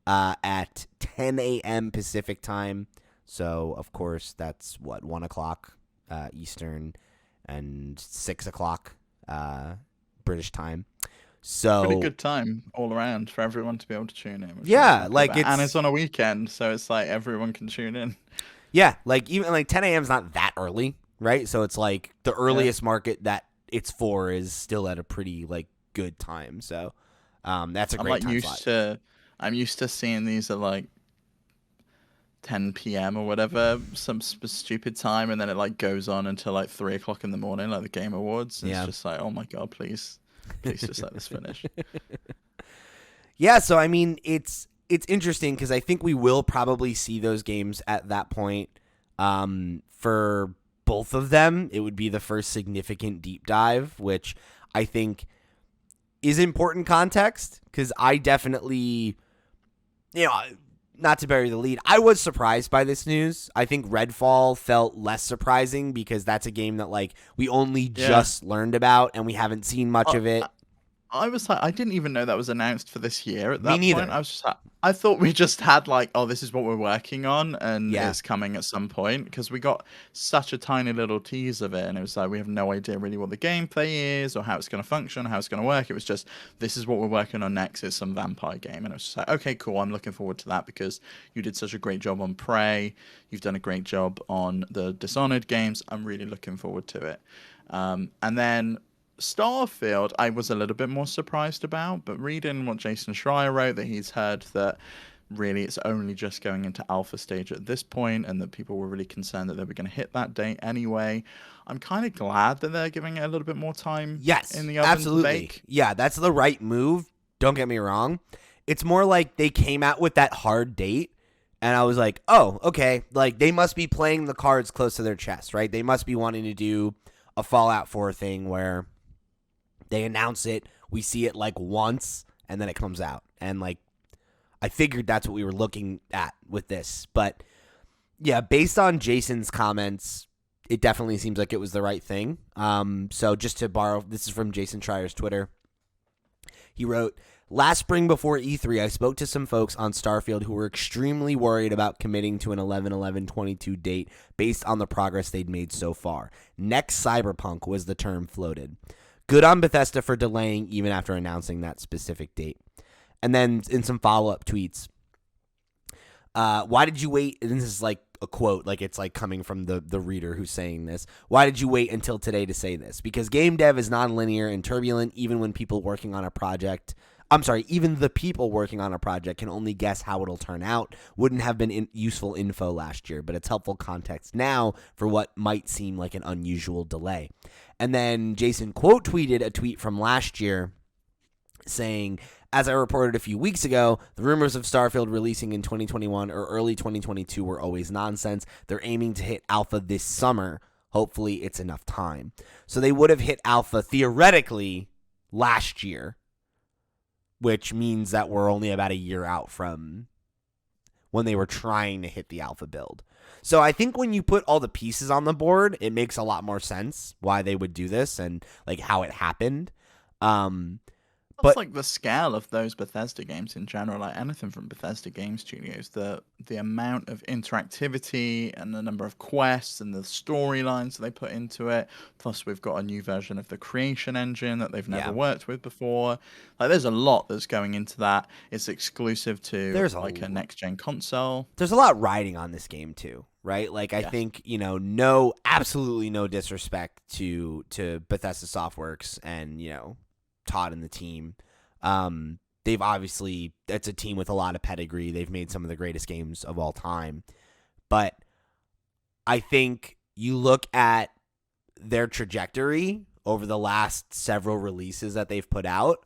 at 10 a.m. Pacific time. So, of course, that's 1 o'clock Eastern and 6 o'clock British time. So pretty good time all around for everyone to be able to tune in. Yeah, and it's on a weekend, so it's like everyone can tune in. Yeah, even 10 a.m. is not that early, right? So it's like the earliest market that it's for is still at a pretty good time. So that's a great time slot. I'm used to seeing these at 10 p.m. or whatever, some stupid time, and then it goes on until 3 o'clock in the morning, like the Game Awards. And it's just oh my god, please just let this finish. Yeah, so I mean, it's interesting because I think we will probably see those games at that point. For both of them, it would be the first significant deep dive, which I think is important context because I definitely, not to bury the lead, I was surprised by this news. I think Redfall felt less surprising because that's a game that we only just learned about and we haven't seen much of it. I was I didn't even know that was announced for this year at that Me neither. point. I was just I thought we just had this is what we're working on and it's coming at some point, because we got such a tiny little tease of it and it was we have no idea really what the gameplay is or how it's going to function, how it's going to work. It was just, this is what we're working on next. It's some vampire game. And it was just okay, cool. I'm looking forward to that because you did such a great job on Prey. You've done a great job on the Dishonored games. I'm really looking forward to it. And then Starfield, I was a little bit more surprised about, but reading what Jason Schreier wrote, that he's heard that really it's only just going into alpha stage at this point and that people were really concerned that they were going to hit that date anyway. I'm kind of glad that they're giving it a little bit more time in the oven absolutely. to bake. Yeah, that's the right move. Don't get me wrong. It's more like they came out with that hard date and I was like, oh, okay. They must be playing the cards close to their chest, right? They must be wanting to do a Fallout 4 thing where they announce it, we see it once, and then it comes out. And I figured that's what we were looking at with this. But yeah, based on Jason's comments, it definitely seems like it was the right thing. So just to borrow, this is from Jason Schreier's Twitter. He wrote, "Last spring before E3, I spoke to some folks on Starfield who were extremely worried about committing to an 11/11/22 date based on the progress they'd made so far. Next Cyberpunk was the term floated. Good on Bethesda for delaying even after announcing that specific date." And then in some follow-up tweets, why did you wait? And this is a quote, it's coming from the reader who's saying this. "Why did you wait until today to say this? Because game dev is non-linear and turbulent, even the people working on a project can only guess how it'll turn out. Wouldn't have been useful info last year, but it's helpful context now for what might seem like an unusual delay." And then Jason quote tweeted a tweet from last year saying, "As I reported a few weeks ago, the rumors of Starfield releasing in 2021 or early 2022 were always nonsense. They're aiming to hit alpha this summer. Hopefully it's enough time." So they would have hit alpha theoretically last year, which means that we're only about a year out from when they were trying to hit the alpha build. So I think when you put all the pieces on the board, it makes a lot more sense why they would do this and like how it happened. It's But like the scale of those Bethesda games in general, like anything from Bethesda Game Studios, the amount of interactivity and the number of quests and the storylines they put into it. Plus, we've got a new version of the creation engine that they've never yeah, worked with before. Like, there's a lot that's going into that. It's exclusive to there's like a a next gen console. there's a lot riding on this game too, right? Like I Yes. think, no absolutely no disrespect to Bethesda Softworks and, Todd and the team. They've obviously, it's a team with a lot of pedigree. They've made some of the greatest games of all time. But I think you look at their trajectory over the last several releases that they've put out,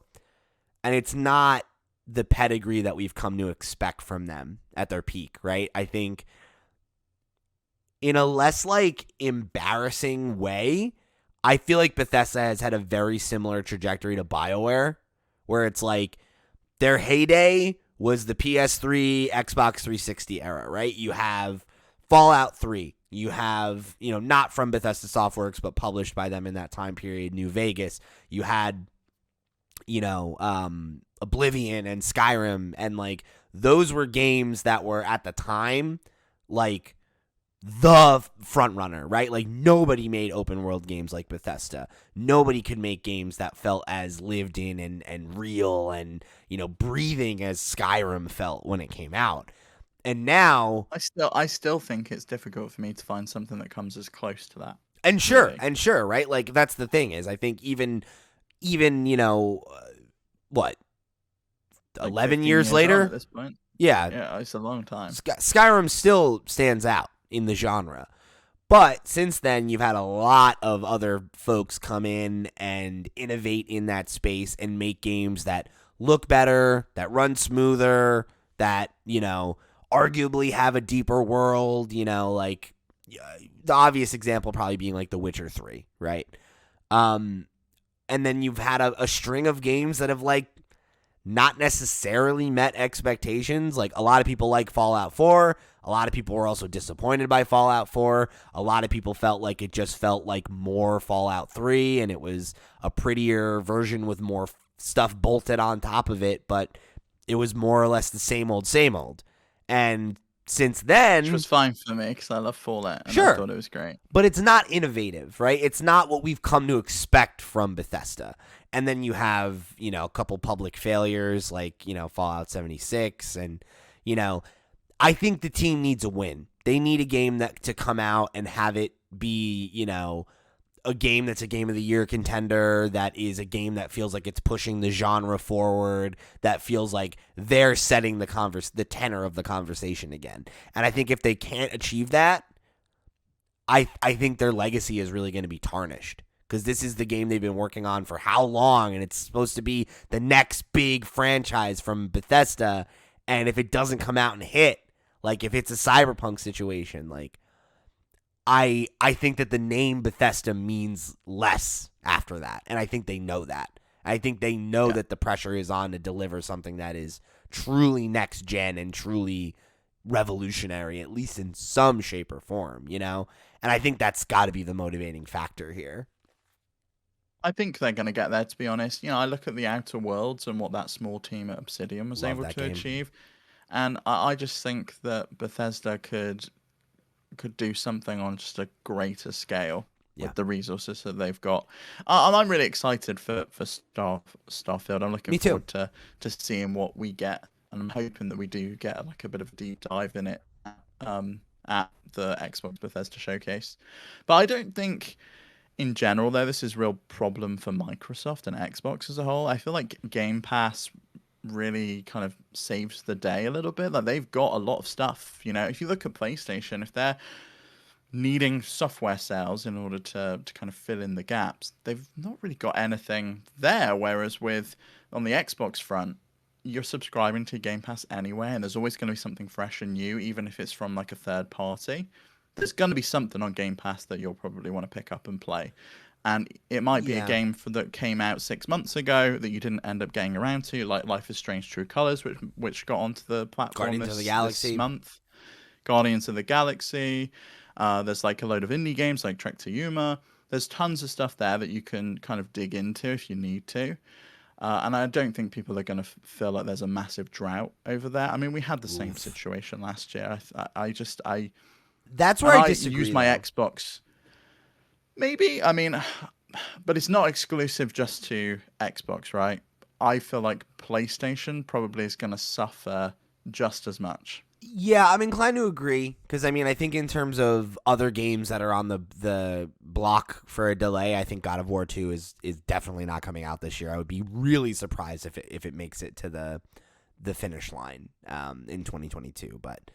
and it's not the pedigree that we've come to expect from them at their peak, right? I think in a less like embarrassing way, I feel like Bethesda has had a very similar trajectory to BioWare, where it's like their heyday was the PS3, Xbox 360 era, right? You have Fallout 3. You have, not from Bethesda Softworks, but published by them in that time period, New Vegas. You had, Oblivion and Skyrim. And, like, those were games that were at the time, like, the front runner, right? Like nobody made open world games like Bethesda. Nobody could make games that felt as lived in and real and, breathing as Skyrim felt when it came out. And now, I still think it's difficult for me to find something that comes as close to that. and Really. sure, right? Like that's the thing is I think even what, Like 11 15 years on later? at this point. Yeah, Yeah, it's a long time. Skyrim still stands out in the genre. But since then, you've had a lot of other folks come in and innovate in that space and make games that look better, that run smoother, that, arguably have a deeper world, like the obvious example probably being like The Witcher 3, right? And then you've had a string of games that have like not necessarily met expectations. Like a lot of people like Fallout 4. A lot of people were also disappointed by Fallout 4. A lot of people felt like it just felt like more Fallout 3 and it was a prettier version with more stuff bolted on top of it, but it was more or less the same old, same old. And since then, Which was fine for me because I love Fallout and I sure, thought it was great. but it's not innovative, right? It's not what we've come to expect from Bethesda. And then you have, a couple public failures like, Fallout 76. And, I think the team needs a win. They need a game that to come out and have it be, a game that's a game of the year contender, that is a game that feels like it's pushing the genre forward, that feels like they're setting the tenor of the conversation again. And I think if they can't achieve that, I think their legacy is really going to be tarnished, because this is the game they've been working on for how long, and it's supposed to be the next big franchise from Bethesda. And if it doesn't come out and hit, like if it's a Cyberpunk situation, like I think that the name Bethesda means less after that, and I think they know that. I think they know that the pressure is on to deliver something that is truly next gen and truly revolutionary, at least in some shape or form, And I think that's got to be the motivating factor here. I think they're going to get there, to be honest. I look at the Outer Worlds and what that small team at Obsidian was Love able that to game. achieve. And I just think that Bethesda could do something on just a greater scale with the resources that they've got. And I'm really excited for Starfield. I'm looking Me too. forward to seeing what we get. And I'm hoping that we do get like a bit of a deep dive in it at the Xbox Bethesda showcase. But I don't think in general, though, this is a real problem for Microsoft and Xbox as a whole. I feel like Game Pass really kind of saves the day a little bit. Like they've got a lot of stuff. If you look at PlayStation, if they're needing software sales in order to kind of fill in the gaps, they've not really got anything there. Whereas on the Xbox front, you're subscribing to Game Pass anyway, and there's always going to be something fresh and new, even if it's from like a third party. There's going to be something on Game Pass that you'll probably want to pick up and play. And it might be a Yeah. game that came out 6 months ago that you didn't end up getting around to, like Life is Strange True Colors, which got onto the platform Guardians of the this Galaxy. month. Guardians of the Galaxy. There's like a load of indie games like Trek to Yuma. There's tons of stuff there that you can kind of dig into if you need to. And I don't think people are going to feel like there's a massive drought over there. I mean, we had the same situation last year. That's where I use disagree. my though. Xbox. Maybe, I mean, but it's not exclusive just to Xbox, right? I feel like PlayStation probably is going to suffer just as much. Yeah, I'm inclined to agree because I mean I think in terms of other games that are on the block for a delay, I think God of War 2 is definitely not coming out this year. I would be really surprised if it makes it to the finish line in 2022. But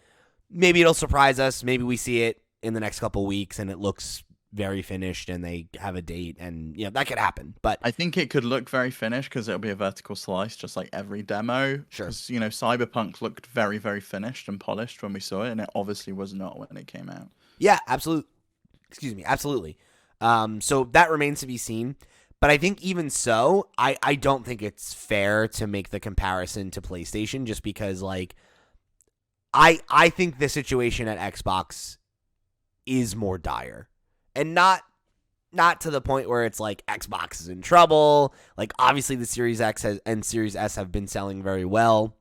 maybe it'll surprise us. Maybe we see it in the next couple weeks and it looks very finished and they have a date and that could happen. But I think it could look very finished because it'll be a vertical slice, just like every demo. Sure. 'Cause, Cyberpunk looked very, very finished and polished when we saw it, and it obviously was not when it came out. yeah, absolutely. Excuse me, absolutely. So that remains to be seen. But I think even so, I don't think it's fair to make the comparison to PlayStation just because like I think the situation at Xbox is more dire. And not to the point where it's like Xbox is in trouble. Like obviously the Series X and Series S have been selling very well.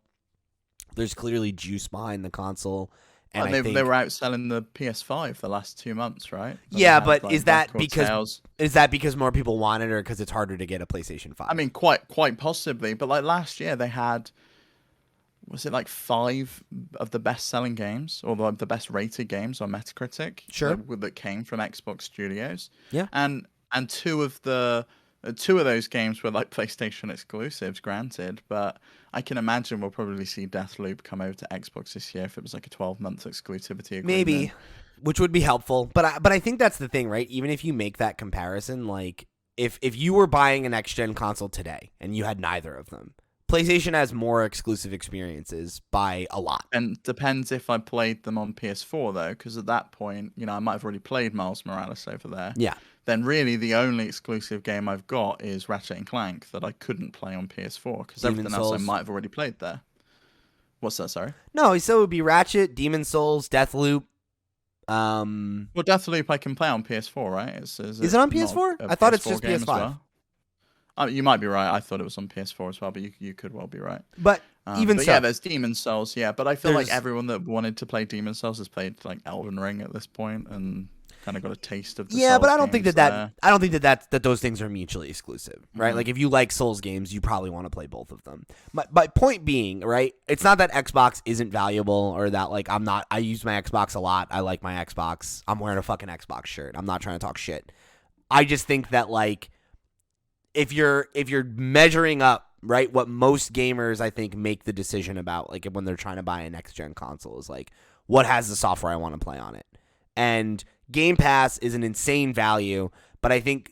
There's clearly juice behind the console. And I think they were outselling the PS5 the last 2 months, right? Yeah, but is that because more people want it or because it's harder to get a PlayStation 5? I mean, quite possibly. But like last year, they had, was it like 5 of the best-selling games or the best rated games on Metacritic? Sure. That came from Xbox Studios. Yeah. And two of those games were like PlayStation exclusives, granted, but I can imagine we'll probably see Deathloop come over to Xbox this year if it was like a 12-month exclusivity agreement. Maybe, which would be helpful. But I think that's the thing, right? Even if you make that comparison, like if you were buying a next-gen console today and you had neither of them, PlayStation has more exclusive experiences by a lot. And depends if I played them on PS4, though, because at that point, I might have already played Miles Morales over there. Yeah. Then really the only exclusive game I've got is Ratchet and Clank that I couldn't play on PS4 because everything else I might have already played there. What's that, sorry? No, so it would be Ratchet, Demon's Souls, Deathloop. Well, Deathloop I can play on PS4, right? Is it on PS4? I thought it's just PS5. Well? You might be right. I thought it was on PS4 as well, but you could well be right. But even so, yeah, there's Demon's Souls, yeah. But I feel like everyone that wanted to play Demon's Souls has played like Elden Ring at this point and kind of got a taste of the Souls but I don't think that I don't think that those things are mutually exclusive, right? Mm-hmm. Like if you like Souls games, you probably want to play both of them. My point being, right? It's not that Xbox isn't valuable or that like I use my Xbox a lot. I like my Xbox. I'm wearing a fucking Xbox shirt. I'm not trying to talk shit. I just think that like if you're measuring up, right, what most gamers I think make the decision about like when they're trying to buy a next gen console is like what has the software I want to play on it. And Game Pass is an insane value, but I think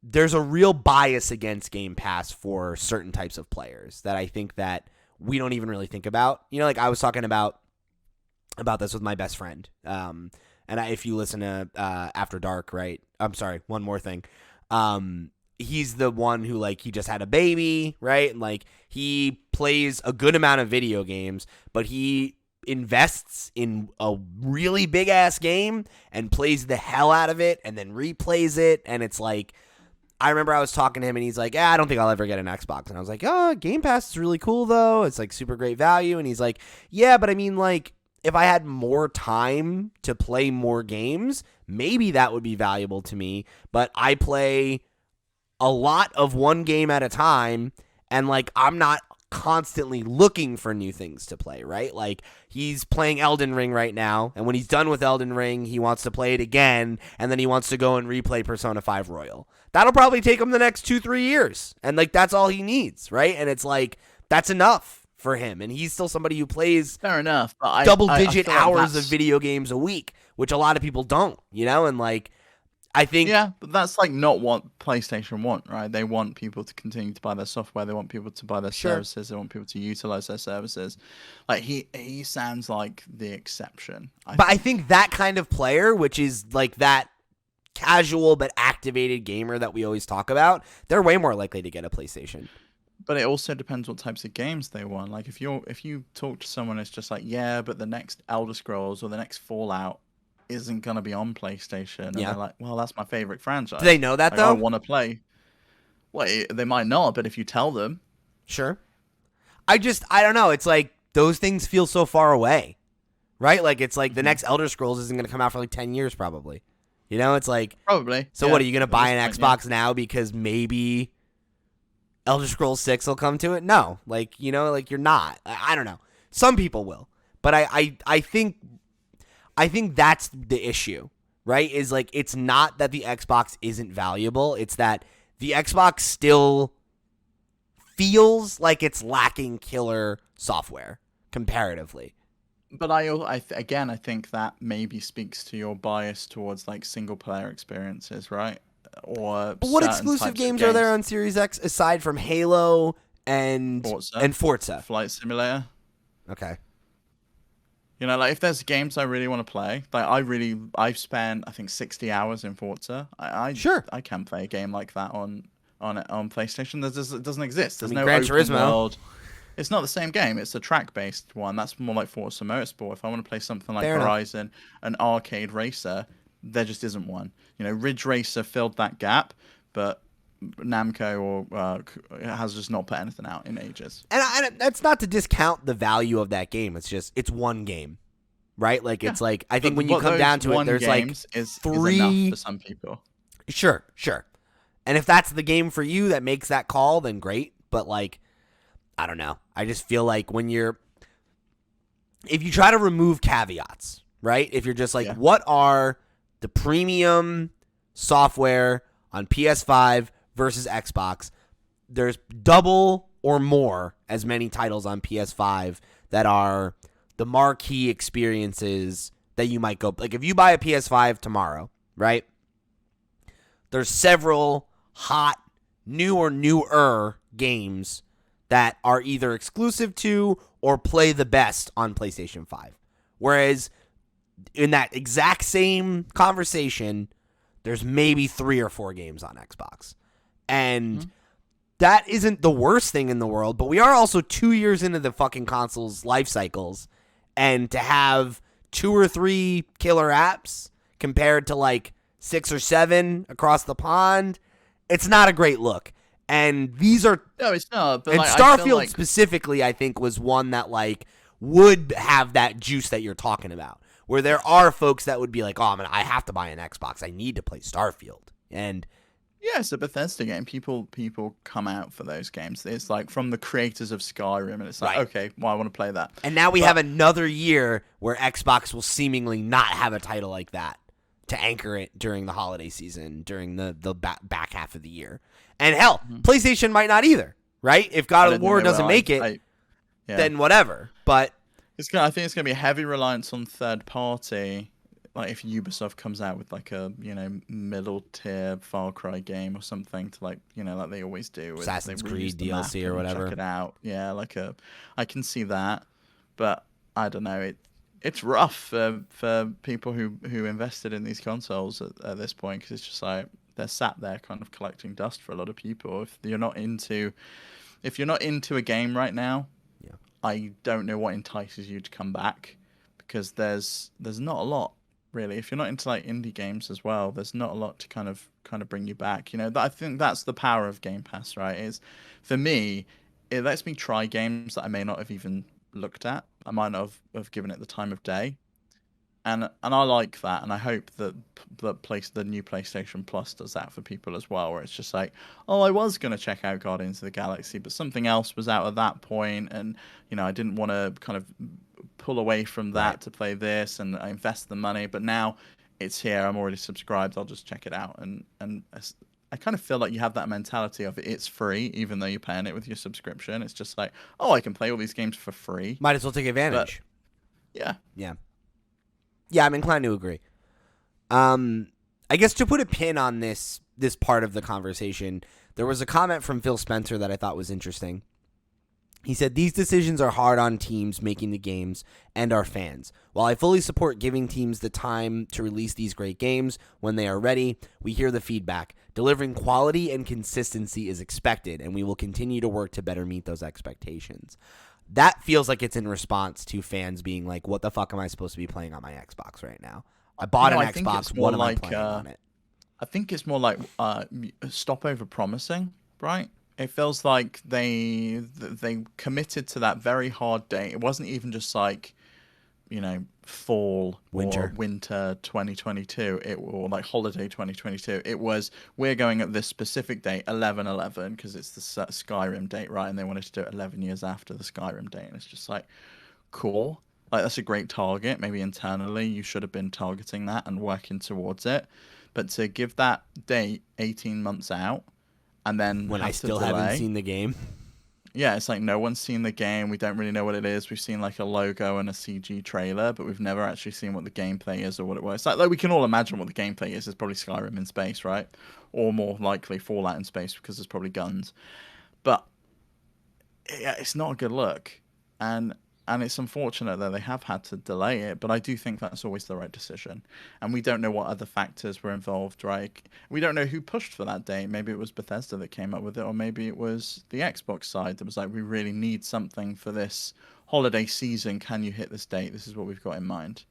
there's a real bias against Game Pass for certain types of players that I think that we don't even really think about. Like I was talking about this with my best friend. If you listen to After Dark, right? I'm sorry, one more thing. He's the one who he just had a baby, right? And he plays a good amount of video games, but he invests in a really big ass game and plays the hell out of it and then replays it. And it's I remember I was talking to him and he's like, I don't think I'll ever get an Xbox. And I was like, Game Pass is really cool though. It's super great value. And he's like, yeah, but I mean if I had more time to play more games, maybe that would be valuable to me. But I play a lot of one game at a time and I'm not constantly looking for new things to play, right? He's playing Elden Ring right now, and when he's done with Elden Ring, he wants to play it again, and then he wants to go and replay Persona 5 Royal. That'll probably take him the next 2-3 years, and that's all he needs, right? And it's that's enough for him, and he's still somebody who plays fair enough, but double-digit hours of video games a week, which a lot of people don't, and I think... Yeah, but that's not what PlayStation want, right? They want people to continue to buy their software. They want people to buy their services. They want people to utilize their services. He sounds like the exception. I think that kind of player, which is that casual but activated gamer that we always talk about, they're way more likely to get a PlayStation. But it also depends what types of games they want. Like if you talk to someone that's just like, yeah, but the next Elder Scrolls or the next Fallout isn't gonna be on PlayStation, and they're like, well, that's my favorite franchise. Do they know that like, though? I want to play. Well, they might not, but if you tell them, sure. I don't know. It's like those things feel so far away, right? Like it's like the next Elder Scrolls isn't going to come out for like 10 years probably. You know, it's like probably. So what, are you going to buy an Xbox now because maybe Elder Scrolls 6 will come to it? No. Like, you know, like you're not. I don't know. Some people will. But I think that's the issue, right? Is like it's not that the Xbox isn't valuable. It's that the Xbox still feels like it's lacking killer software comparatively. But I think that maybe speaks to your bias towards like single player experiences, right? Or but what exclusive games are there on Series X aside from Halo and Forza? Flight Simulator. Okay. You know, like if there's games I really want to play, like I've spent I think 60 hours in Forza. Sure. I can play a game like that on PlayStation. It doesn't exist. There's no Gran open Turismo. world. It's not the same game. It's a track-based one. That's more like Forza Motorsport. If I want to play something like Horizon, an arcade racer, there just isn't one. You know, Ridge Racer filled that gap, but Namco has just not put anything out in ages. And that's not to discount the value of that game. It's just it's one game, right? Like it's like I think when you come down to it, there's like three. Is enough for some people. Sure. And if that's the game for you that makes that call, then great. But like, I don't know. I just feel like if you try to remove caveats, right? If you're just like, what are the premium software on PS5 versus Xbox? There's double or more as many titles on PS5 that are the marquee experiences that you might go. Like if you buy a PS5 tomorrow, right? There's several hot, new or newer games that are either exclusive to or play the best on PlayStation 5. Whereas in that exact same conversation, there's maybe 3 or 4 games on Xbox. And that isn't the worst thing in the world, but we are also 2 years into the fucking console's life cycles. And to have 2 or 3 killer apps compared to like 6 or 7 across the pond, it's not a great look. And these are it's not. But and like, Starfield specifically, I think, was one that like would have that juice that you're talking about, where there are folks that would be like, "Oh man, I have to buy an Xbox. I need to play Starfield." And yeah, it's a Bethesda game. People come out for those games. It's like from the creators of Skyrim, and it's like, okay, well, I want to play that. And now we have another year where Xbox will seemingly not have a title like that to anchor it during the holiday season, during the back half of the year. And hell, PlayStation might not either, right? If God of War doesn't make it, then whatever. But I think it's gonna be a heavy reliance on third party. Like if Ubisoft comes out with like a middle tier Far Cry game or something to like like they always do. Assassin's Creed DLC or whatever. Check it out. Yeah, I can see that, but I don't know. It's rough for people who invested in these consoles at this point, because it's just like they're sat there kind of collecting dust for a lot of people. If you're not into a game right now, I don't know what entices you to come back, because there's not a lot really. If you're not into like indie games as well, there's not a lot to kind of bring you back. I think that's the power of Game Pass, right? Is for me, it lets me try games that I may not have even looked at. I might not have given it the time of day. And I like that, and I hope that the new PlayStation Plus does that for people as well, where it's just like, oh, I was going to check out Guardians of the Galaxy, but something else was out at that point, and I didn't want to kind of pull away from that to play this, and I invest the money, but now it's here, I'm already subscribed, I'll just check it out. And I kind of feel like you have that mentality of it's free, even though you're paying it with your subscription. It's just like, oh, I can play all these games for free. Might as well take advantage. But, yeah, I'm inclined to agree. I guess to put a pin on this part of the conversation, there was a comment from Phil Spencer that I thought was interesting. He said, these decisions are hard on teams making the games and our fans. While I fully support giving teams the time to release these great games when they are ready, we hear the feedback. Delivering quality and consistency is expected, and we will continue to work to better meet those expectations. That feels like it's in response to fans being like, what the fuck am I supposed to be playing on my Xbox right now? I bought an Xbox. What am I playing on it? I think it's more like stop over promising, right? It feels like they committed to that very hard date. It wasn't even just like, fall winter or winter 2022, or like holiday 2022. It was, we're going at this specific date, 11/11, because it's the Skyrim date, right? And they wanted to do it 11 years after the Skyrim date. And it's just like, cool. Like, that's a great target. Maybe internally you should have been targeting that and working towards it. But to give that date 18 months out, and then when I still haven't seen the game. Yeah, it's like no one's seen the game. We don't really know what it is. We've seen like a logo and a CG trailer, but we've never actually seen what the gameplay is or what it was. It's like we can all imagine what the gameplay is. It's probably Skyrim in space, right? Or more likely Fallout in space, because there's probably guns. But yeah, it's not a good look. And it's unfortunate that they have had to delay it, but I do think that's always the right decision. And we don't know what other factors were involved, right? We don't know who pushed for that date. Maybe it was Bethesda that came up with it, or maybe it was the Xbox side that was like, we really need something for this holiday season. Can you hit this date? This is what we've got in mind.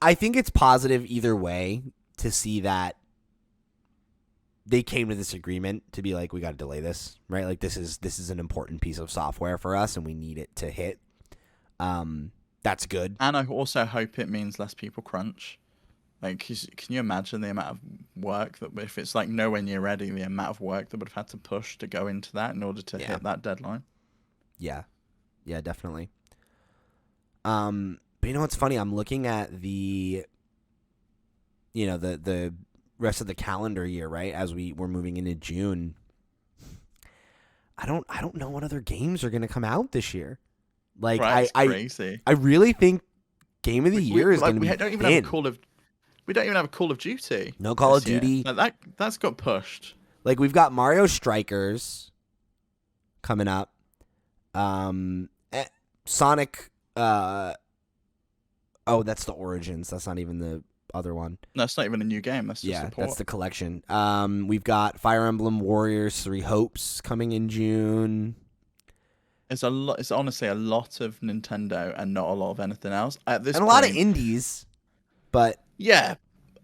I think it's positive either way to see that they came to this agreement to be like, we got to delay this, right? Like this is an important piece of software for us and we need it to hit. That's good. And I also hope it means less people crunch. Like, can you imagine the amount of work that, if it's like nowhere near ready, the amount of work that would have had to push to go into that in order to hit that deadline? Yeah, definitely. But you know what's funny? I'm looking at the rest of the calendar year, right? As we're moving into June. I don't know what other games are going to come out this year. Like, right, crazy. I really think Game of the Year is going to be. We don't even have a Call of Duty. No Call of Duty. Like, that's got pushed. Like, we've got Mario Strikers coming up. Sonic. Oh, that's the Origins. That's not even the other one. No, it's not even a new game. That's just the port. That's the collection. We've got Fire Emblem Warriors 3 Hopes coming in June. It's honestly a lot of Nintendo and not a lot of anything else at this point. And a lot of indies, but yeah,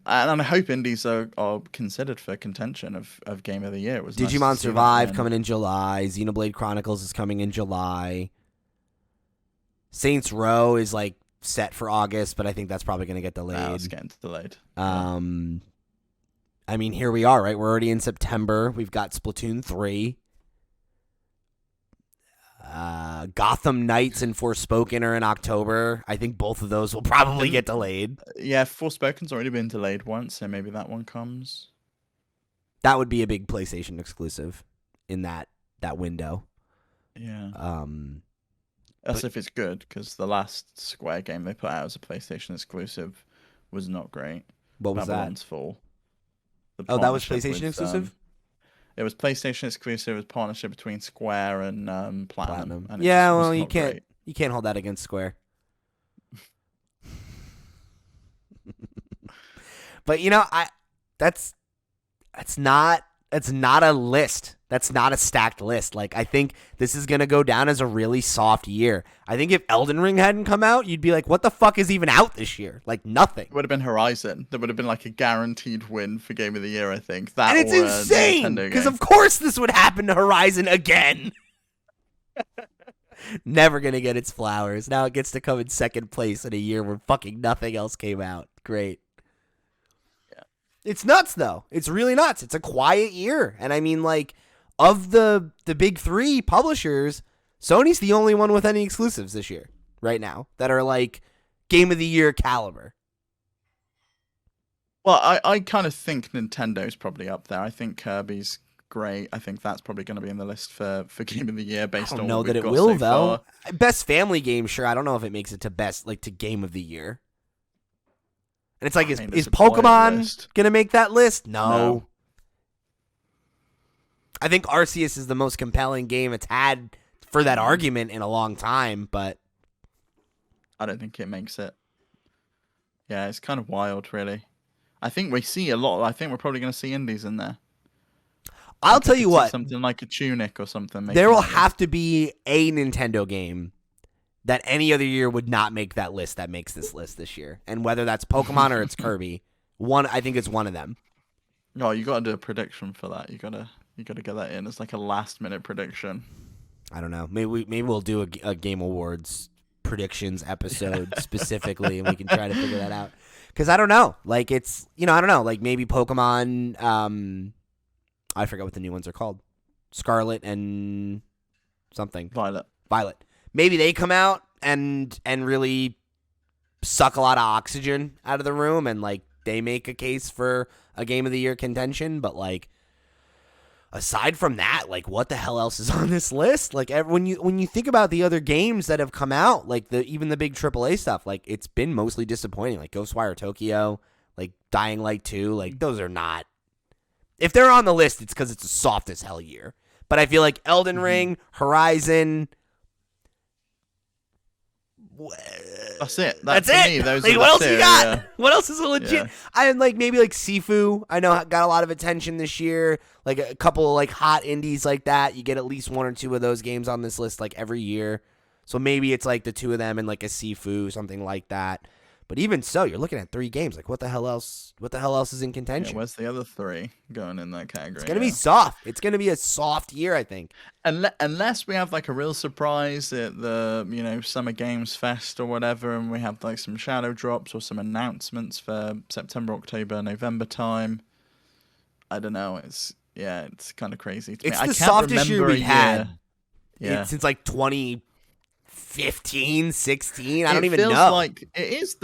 and I hope indies are considered for contention of Game of the Year. It was Digimon Survive coming in July. Xenoblade Chronicles is coming in July. Saints Row is like set for August, but I think that's probably going to get delayed. No, it's getting delayed. I mean, here we are, right? We're already in September. We've got Splatoon 3. Gotham Knights and Forspoken are in October. I think both of those will probably get delayed. Yeah, Forspoken's already been delayed once, so maybe that one comes. That would be a big PlayStation exclusive in that window. Yeah. That's if it's good, because the last Square game they put out as a PlayStation exclusive was not great. What was Babylon's Fall. That was PlayStation exclusive? It was PlayStation exclusive. It was partnership between Square and Platinum. And you can't hold that against Square. But that's not a list. That's not a stacked list. Like, I think this is gonna go down as a really soft year. I think if Elden Ring hadn't come out, you'd be like, what the fuck is even out this year? Like, nothing. It would have been Horizon. That would have been like a guaranteed win for Game of the Year, I think. That, and it's insane, because of course this would happen to Horizon again. Never gonna get its flowers. Now it gets to come in second place in a year where fucking nothing else came out. Great. Yeah. It's nuts, though. It's really nuts. It's a quiet year. And I mean, like, of the big three publishers, Sony's the only one with any exclusives this year, right now, that are like Game of the Year caliber. Well, I kind of think Nintendo's probably up there. I think Kirby's great. I think that's probably going to be in the list for Game of the Year based on what we've got so far. I don't know that it will, though. Best family game, sure. I don't know if it makes it to best, like, to Game of the Year. And it's like, is Pokemon going to make that list? No. I think Arceus is the most compelling game it's had for that argument in a long time, but I don't think it makes it. Yeah, it's kind of wild, really. I think we see a lot. I think we're probably going to see indies in there. I'll Like, I tell you could see what, something like a Tunic or something. there will making that have list. to be a Nintendo game that any other year would not make that list that makes this list this year. And whether that's Pokemon or it's Kirby, I think it's one of them. No, you got to do a prediction for that. You gotta get that in. It's like a last minute prediction. I don't know. Maybe we'll do a Game Awards predictions episode specifically, and we can try to figure that out. Because I don't know. Like, it's, I don't know. Like, maybe Pokemon, I forget what the new ones are called. Scarlet and something. Violet. Maybe they come out and really suck a lot of oxygen out of the room, and, like, they make a case for a Game of the Year contention. But, like, aside from that, like, what the hell else is on this list? Like, when you think about the other games that have come out, like even the big AAA stuff, like, it's been mostly disappointing. Like Ghostwire Tokyo, like Dying Light 2, like, those are not. If they're on the list, it's because it's a soft as hell year. But I feel like Elden Ring, Horizon. That's it. That's for it. Me, those like, are what else the two, you got? yeah. What else is a legit? Yeah. I like maybe like Sifu. I know got a lot of attention this year. Like a couple of like hot indies like that. You get at least one or two of those games on this list like every year. So maybe it's like the two of them and like a Sifu, something like that. But even so, you're looking at 3 games. Like, what the hell else? What the hell else is in contention? Yeah, where's the other 3 going in that category? It's gonna be soft. It's gonna be a soft year, I think. Unless we have like a real surprise at the Summer Games Fest or whatever, and we have like some shadow drops or some announcements for September, October, November time. I don't know. It's kind of crazy to me. It's I the can't softest year remember we've a had. Yeah. Since like 2015, 16. I don't even feels know. like it is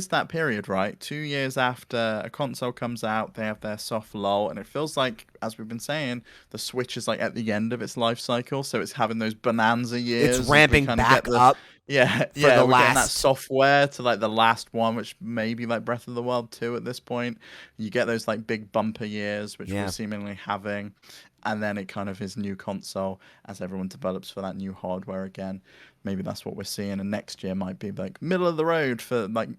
that period, right? 2 years after a console comes out, they have their soft lull, and it feels like, as we've been saying, the Switch is like at the end of its life cycle, so it's having those bonanza years. It's ramping back up. Yeah, for yeah, the we're getting that last software to like the last one, which may be like Breath of the Wild 2 at this point. You get those like big bumper years, which we're seemingly having, and then it kind of is new console as everyone develops for that new hardware again. Maybe that's what we're seeing, and next year might be like middle of the road for like.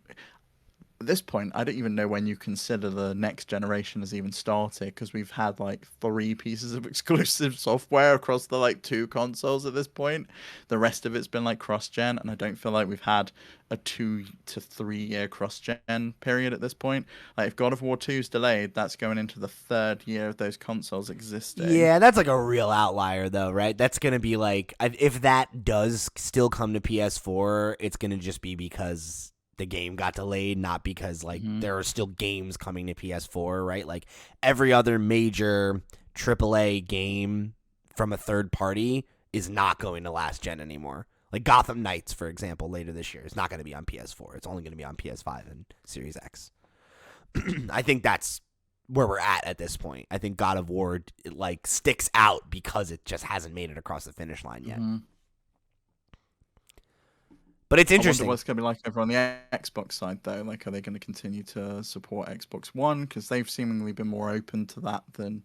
At this point, I don't even know when you consider the next generation has even started, because we've had like 3 pieces of exclusive software across the like 2 consoles at this point. The rest of it's been like cross-gen, and I don't feel like we've had a 2 to 3 year cross-gen period at this point. Like, if God of War 2 is delayed, that's going into the 3rd year of those consoles existing. Yeah, that's like a real outlier though, right? That's going to be like, if that does still come to PS4, it's going to just be because the game got delayed, not because like there are still games coming to PS4, right? Like every other major AAA game from a third party is not going to last gen anymore. Like Gotham Knights, for example, later this year is not going to be on PS4. It's only going to be on PS5 and Series X. I think that's where we're at this point. I think God of War like sticks out because it just hasn't made it across the finish line yet. But it's interesting. I wonder what it's going to be like over on the Xbox side, though. Like, are they going to continue to support Xbox One? Because they've seemingly been more open to that than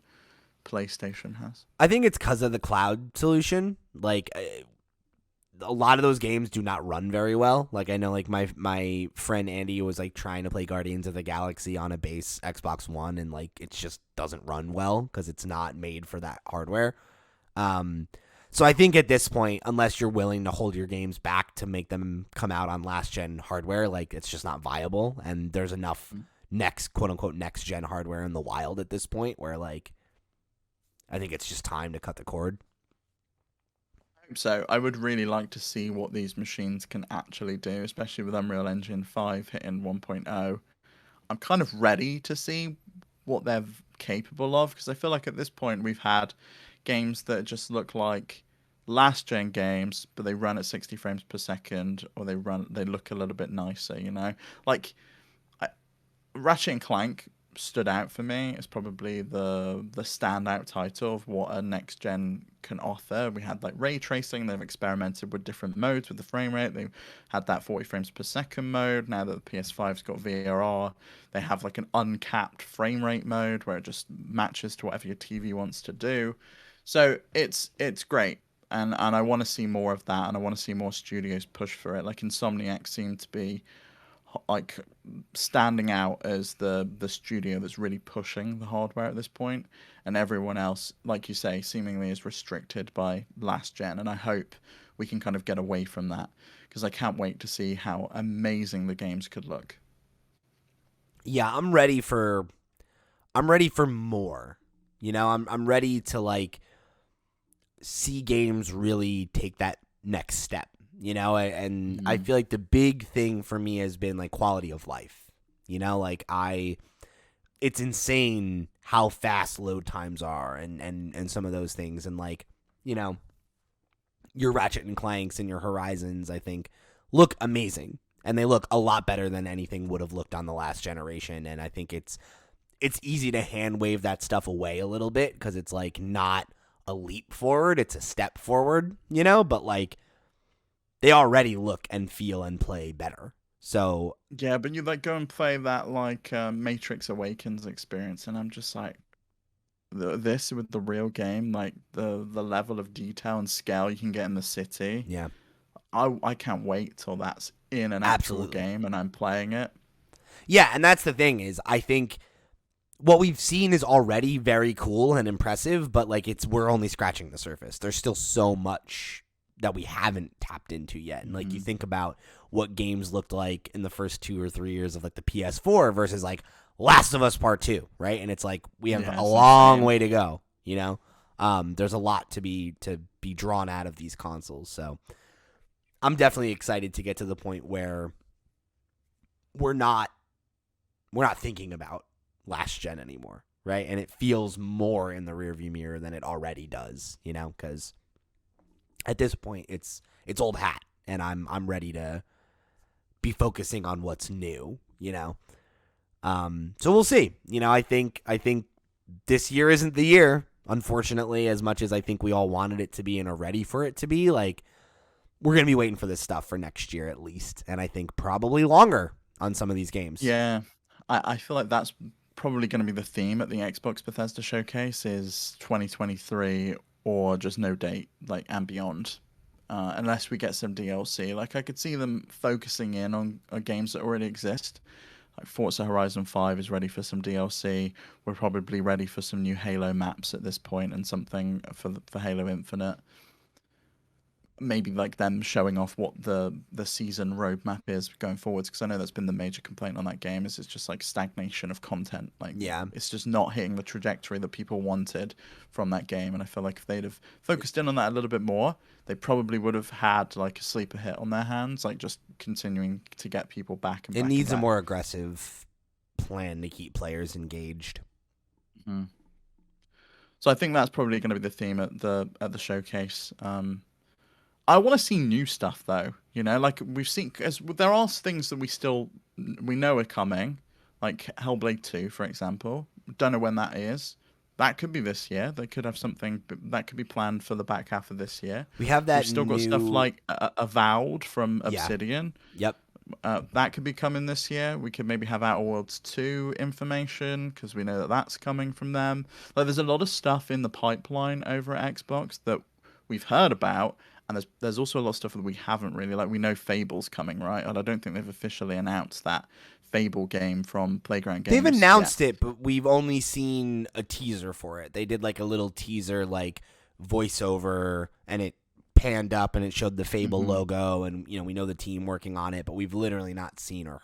PlayStation has. I think it's because of the cloud solution. Like, a lot of those games do not run very well. Like, I know, like, my friend Andy was, like, trying to play Guardians of the Galaxy on a base Xbox One, and, like, it just doesn't run well because it's not made for that hardware. So I think at this point, unless you're willing to hold your games back to make them come out on last-gen hardware, like, it's just not viable. And there's enough quote-unquote next-gen hardware in the wild at this point where, like, I think it's just time to cut the cord. So I would really like to see what these machines can actually do, especially with Unreal Engine 5 hitting 1.0. I'm kind of ready to see what they're capable of, because I feel like at this point we've had games that just look like last-gen games, but they run at 60 frames per second, or they look a little bit nicer, you know? Like, Ratchet and Clank stood out for me. It's probably the standout title of what a next gen can offer. We had like ray tracing. They've experimented with different modes with the frame rate. They had that 40 frames per second mode. Now that the PS5's got VRR, they have like an uncapped frame rate mode where it just matches to whatever your TV wants to do. So it's great. and I want to see more of that, and I want to see more studios push for it. Like Insomniac seem to be like standing out as the studio that's really pushing the hardware at this point, and everyone else, like you say, seemingly is restricted by last gen. And I hope we can kind of get away from that, because I can't wait to see how amazing the games could look. Yeah, I'm ready for more. I'm ready to like see games really take that next step. And I Mm. feel like the big thing for me has been like quality of life. Like it's insane how fast load times are and some of those things, and like you know your Ratchet and Clanks and your Horizons, I think, look amazing, and they look a lot better than anything would have looked on the last generation. And I think it's easy to hand wave that stuff away a little bit because it's like not a leap forward, it's a step forward, but like they already look and feel and play better. So Yeah, but you like go and play that like Matrix Awakens experience, and I'm just like, this with the real game, like the level of detail and scale you can get in the city. yeah, I can't wait till that's in an actual absolutely. game and I'm playing it. Yeah, and that's the thing is I think what we've seen is already very cool and impressive, but like we're only scratching the surface. There's still so much that we haven't tapped into yet. And like you Hmm. think about what games looked like in the first 2 or 3 years of like the PS4 versus like Last of Us Part 2, right? And it's like we have Yeah, a it's long insane. way to go. There's a lot to be drawn out of these consoles. So I'm definitely excited to get to the point where we're not we're not thinking about last gen anymore, right? And it feels more in the rearview mirror than it already does, because at this point it's old hat, and I'm ready to be focusing on what's new. So we'll see. I think this year isn't the year, unfortunately, as much as I think we all wanted it to be and are ready for it to be. Like we're gonna be waiting for this stuff for next year at least, and I think probably longer on some of these games. Yeah, I feel like that's probably going to be the theme at the Xbox Bethesda showcase is 2023 or just no date, like and beyond. Unless we get some DLC, like I could see them focusing in on games that already exist. Like Forza Horizon 5 is ready for some DLC. We're probably ready for some new Halo maps at this point and something for Halo Infinite. Maybe like them showing off what the season roadmap is going forwards, because I know that's been the major complaint on that game is it's just like stagnation of content. Like Yeah. it's just not hitting the trajectory that people wanted from that game. And I feel like if they'd have focused in on that a little bit more, they probably would have had like a sleeper hit on their hands, like just continuing to get people back and It back and needs a back. more aggressive plan to keep players engaged. Mhm. So I think that's probably going to be the theme at the showcase. I want to see new stuff though. Like we've seen, as there are things that we know are coming, like Hellblade 2, for example. Don't know when that is. That could be this year. They could have something that could be planned for the back half of this year. We have We've that still got stuff new. like Avowed from Yeah. Obsidian. Yep. That could be coming this year. We could maybe have Outer Worlds 2 information because we know that that's coming from them. Like, there's a lot of stuff in the pipeline over at Xbox that we've heard about, and there's also a lot of stuff that we haven't really. Like, we know Fable's coming, right? And I don't think they've officially announced that Fable game from Playground They've Games yet. announced it, but we've only seen a teaser for it. They did like a little teaser, like voiceover, and it panned up and it showed the Fable Hmm. logo, and we know the team working on it, but we've literally not seen or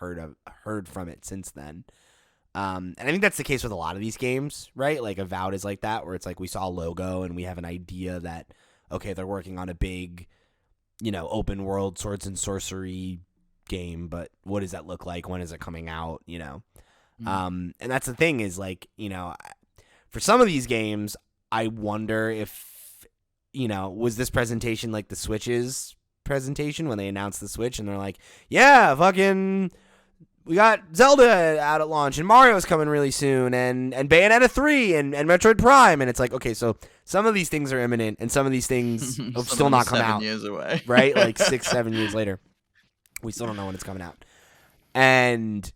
heard from it since then. And I think that's the case with a lot of these games, right? Like Avowed is like that, where it's like we saw a logo and we have an idea that okay, they're working on a big, open world swords and sorcery game, but what does that look like? When is it coming out? And that's the thing is like, for some of these games, I wonder if, was this presentation like the Switch's presentation when they announced the Switch and they're like, yeah, fucking, we got Zelda out at launch and Mario's coming really soon and Bayonetta 3 and Metroid Prime. And it's like, okay, so some of these things are imminent and some of these things Some have of still them are not come 7 years away. right? Like 6, 7 years later. We still don't know when it's coming out. And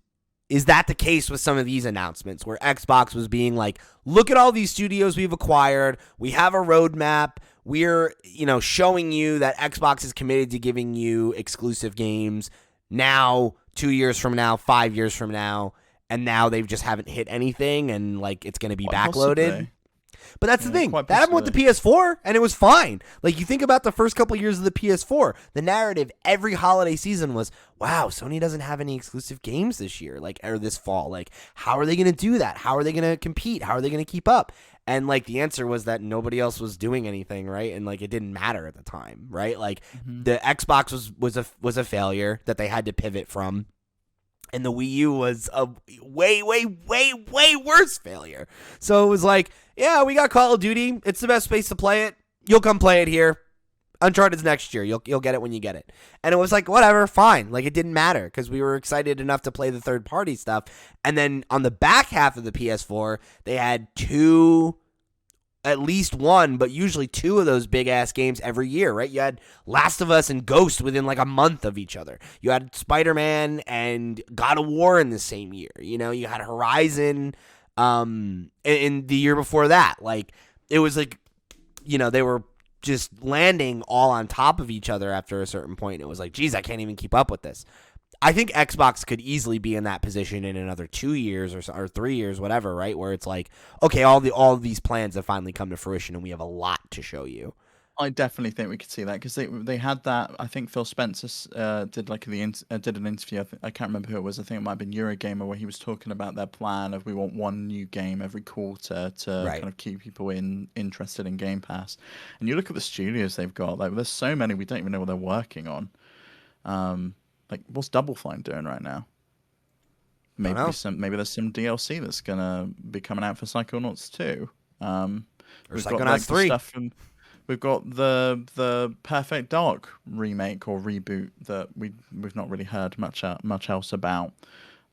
is that the case with some of these announcements where Xbox was being like, look at all these studios we've acquired. We have a roadmap. We're, showing you that Xbox is committed to giving you exclusive games now, 2 years from now, 5 years from now. And now they just haven't hit anything and like it's going to be Quite backloaded. possibly. But that's the thing. quite That happened with the PS4, and it was fine. Like, you think about the first couple years of the PS4, the narrative every holiday season was, wow, Sony doesn't have any exclusive games this year, like, or this fall. Like, how are they going to do that? How are they going to compete? How are they going to keep up? And, like, the answer was that nobody else was doing anything, right? And, like, it didn't matter at the time, right? Like, the Xbox was a failure that they had to pivot from. And the Wii U was a way, way, way, way worse failure. So it was like, yeah, we got Call of Duty. It's the best space to play it. You'll come play it here. Uncharted's next year. You'll get it when you get it. And it was like, whatever, fine. Like, it didn't matter because we were excited enough to play the third-party stuff. And then on the back half of the PS4, they had at least one, but usually two of those big-ass games every year, right? You had Last of Us and Ghost within like a month of each other. You had Spider-Man and God of War in the same year. You had Horizon in the year before that. Like, it was like, they were just landing all on top of each other after a certain point. It was like, geez, I can't even keep up with this. I think Xbox could easily be in that position in another 2 years or 3 years, whatever, right? Where it's like, okay, all of these plans have finally come to fruition, and we have a lot to show you. I definitely think we could see that because they had that. I think Phil Spencer did an interview. I can't remember who it was. I think it might have been Eurogamer, where he was talking about their plan of we want one new game every quarter to Right. kind of keep people interested in Game Pass. And you look at the studios they've got. Like, there's so many we don't even know what they're working on. Like, what's Double Fine doing right now? Maybe there's some DLC that's gonna be coming out for Psychonauts 2. Or We've Psychonauts got, like, 3. the stuff we've got the Perfect Dark remake or reboot that we've not really heard much else about.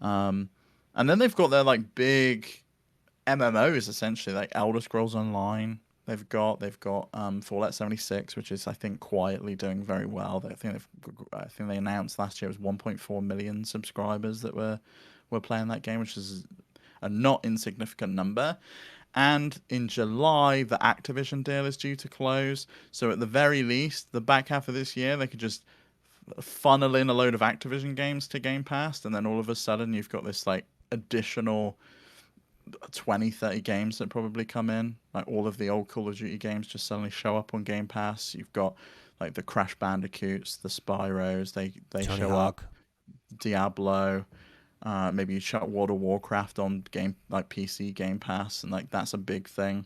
And then they've got their like big MMOs essentially, like Elder Scrolls Online. They've got Fallout 76, which is, I think, quietly doing very well. I think they announced last year it was 1.4 million subscribers that were playing that game, which is a not insignificant number. And in July, the Activision deal is due to close. So at the very least, the back half of this year, they could just funnel in a load of Activision games to Game Pass, and then all of a sudden you've got this like additional 20-30 games that probably come in. Like, all of the old Call of Duty games just suddenly show up on Game Pass. You've got like the Crash Bandicoots, the Spyros, they Tony show Hawk. up. Diablo, maybe you shut World of Warcraft on PC Game Pass, and like that's a big thing.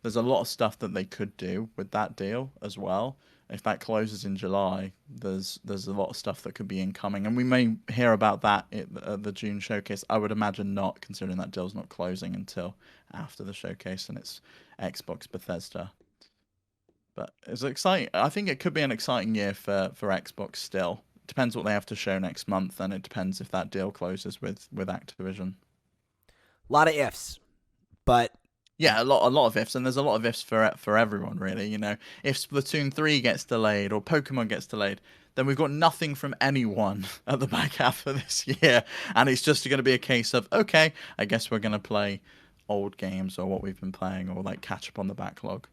There's a lot of stuff that they could do with that deal as well. If that closes in July, there's a lot of stuff that could be incoming, and we may hear about that at the June showcase. I would imagine not, considering that deal's not closing until after the showcase, and it's Xbox Bethesda. But it's exciting. I think it could be an exciting year for Xbox still. Depends what they have to show next month, and it depends if that deal closes with Activision. A lot of ifs, but yeah, a lot of ifs, and there's a lot of ifs for everyone, really. If Splatoon 3 gets delayed or Pokemon gets delayed, then we've got nothing from anyone at the back half of this year, and it's just going to be a case of, okay, I guess we're going to play old games or what we've been playing, or like catch up on the backlog,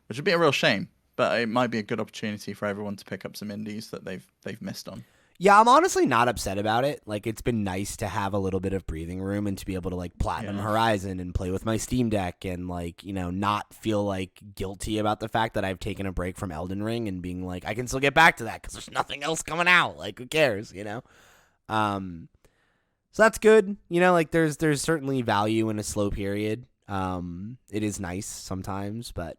which would be a real shame. But it might be a good opportunity for everyone to pick up some indies that they've missed on. Yeah, I'm honestly not upset about it. Like, it's been nice to have a little bit of breathing room and to be able to like platinum Horizon and play with my Steam Deck and like, not feel like guilty about the fact that I've taken a break from Elden Ring and being like, I can still get back to that because there's nothing else coming out. Like, who cares, So that's good. Like there's certainly value in a slow period. It is nice sometimes, but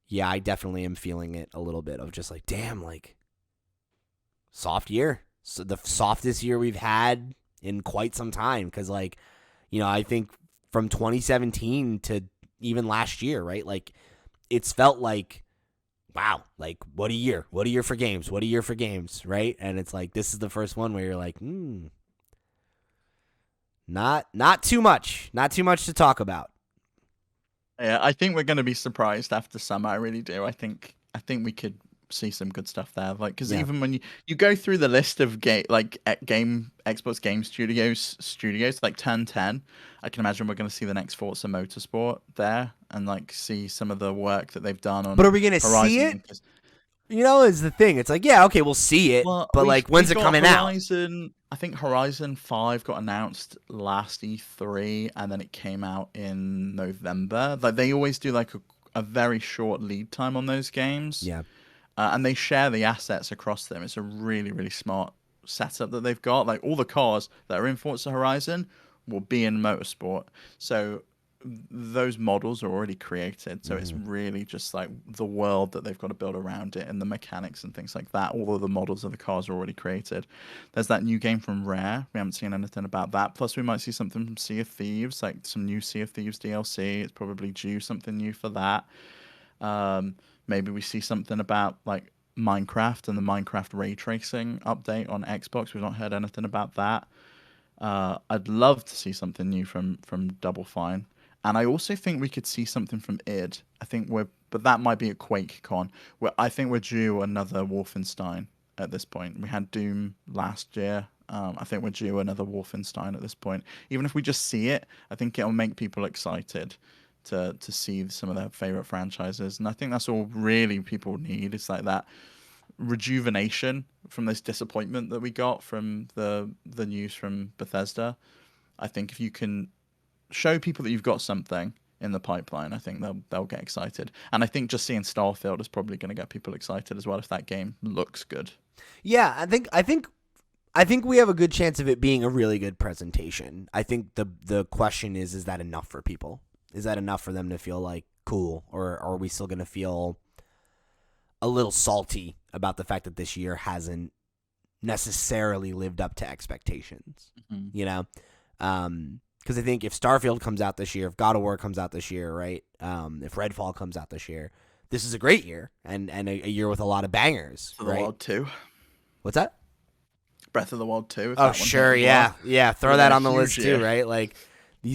yeah, I definitely am feeling it a little bit of just like, damn, like, soft year. So the softest year we've had in quite some time. Because, like, I think from 2017 to even last year, right? Like, it's felt like, wow, like, what a year. What a year for games. What a year for games, right? And it's like, this is the first one where you're like, not too much. Not too much to talk about. Yeah, I think we're going to be surprised after summer. I really do. I think we could see some good stuff there. Like, because Yeah. even when you go through the list of Xbox Game Studios like 10, I can imagine we're going to see the next Forza Motorsport there, and like see some of the work that they've done on But are we gonna see Horizon. it? Is the thing. It's like, yeah, okay, we'll see it, Well, but like, we when's it got coming out? Horizon. I think Horizon 5 got announced last E3, and then it came out in November. Like they always do like a very short lead time on those games. Yeah. And they share the assets across them. It's a really, really smart setup that they've got. Like all the cars that are in Forza Horizon will be in Motorsport. So those models are already created. So it's really just like the world that they've got to build around it and the mechanics and things like that. All of the models of the cars are already created. There's that new game from Rare. We haven't seen anything about that. Plus, we might see something from Sea of Thieves, like some new Sea of Thieves DLC. It's probably due something new for that. Maybe we see something about like Minecraft and the Minecraft ray tracing update on Xbox. We've not heard anything about that. I'd love to see something new from Double Fine, and I also think we could see something from id. But that might be at QuakeCon. I think we're due another Wolfenstein at this point. We had Doom last year. I think we're due another Wolfenstein at this point. Even if we just see it, I think it'll make people excited to see some of their favorite franchises, and I think that's all really people need. It's like that rejuvenation from this disappointment that we got from the news from Bethesda. I think if you can show people that you've got something in the pipeline, I think they'll get excited. And I think just seeing Starfield is probably going to get people excited as well if that game looks good. Yeah, I think we have a good chance of it being a really good presentation. I think the question is that enough for people? Is that enough for them to feel like cool, or are we still going to feel a little salty about the fact that this year hasn't necessarily lived up to expectations? Because I think if Starfield comes out this year, if God of War comes out this year, right? If Redfall comes out this year, this is a great year and a year with a lot of bangers. Breath of the Wild 2. What's that? Breath of the Wild 2. Oh, sure, yeah. Throw that on the list year. too, right? Like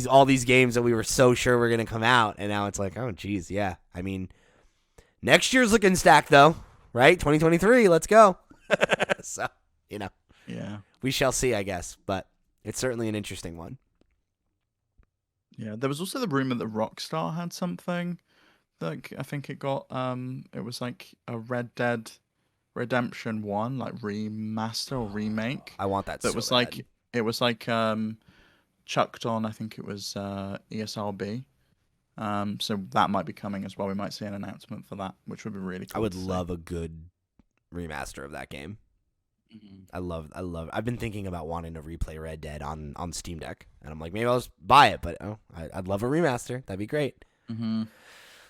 all these games that we were so sure were going to come out, and now it's like, oh, geez, yeah. I mean, next year's looking stacked though, right? 2023, let's go. So, yeah, we shall see, I guess, but it's certainly an interesting one. Yeah, there was also the rumor that Rockstar had something. Like I think it got it was like a Red Dead Redemption 1 like remaster or remake. I want that. That so was bad. like it was like chucked on. I think it was ESRB. So that might be coming as well. We might see an announcement for that, which would be really cool. I would love a good remaster of that game. I love. I've been thinking about wanting to replay Red Dead on Steam Deck, and I'm like, maybe I'll just buy it. But I'd love a remaster. That'd be great.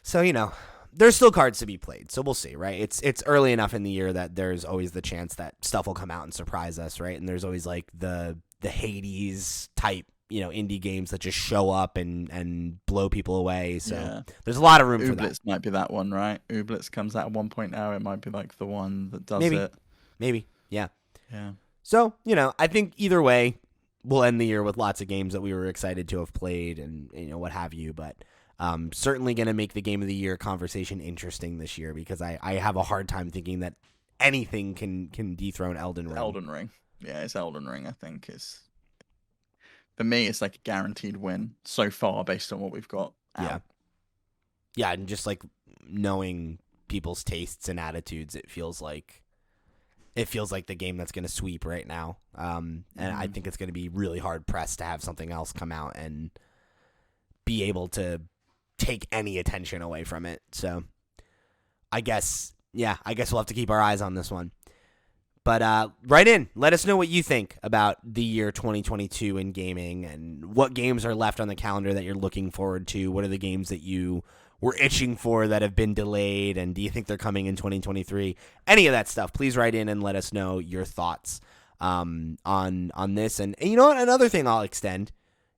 So there's still cards to be played. So we'll see, right? It's early enough in the year that there's always the chance that stuff will come out and surprise us, right? And there's always like the Hades type, indie games that just show up and blow people away. So there's a lot of room for that. Ooblets might be that one, right? Ooblets comes out at one point now. It might be like the one that does it. Maybe. Yeah. Yeah. So, I think either way, we'll end the year with lots of games that we were excited to have played and, what have you. But certainly going to make the game of the year conversation interesting this year because I have a hard time thinking that anything can dethrone Elden Ring. Elden Ring. Yeah, it's Elden Ring, I think. For me, it's like a guaranteed win so far based on what we've got out. Yeah, and just like knowing people's tastes and attitudes, it feels like the game that's going to sweep right now. And I think it's going to be really hard pressed to have something else come out and be able to take any attention away from it. So I guess we'll have to keep our eyes on this one. But write in. Let us know what you think about the year 2022 in gaming and what games are left on the calendar that you're looking forward to. What are the games that you were itching for that have been delayed, and do you think they're coming in 2023? Any of that stuff, please write in and let us know your thoughts on this. And you know what? Another thing I'll extend.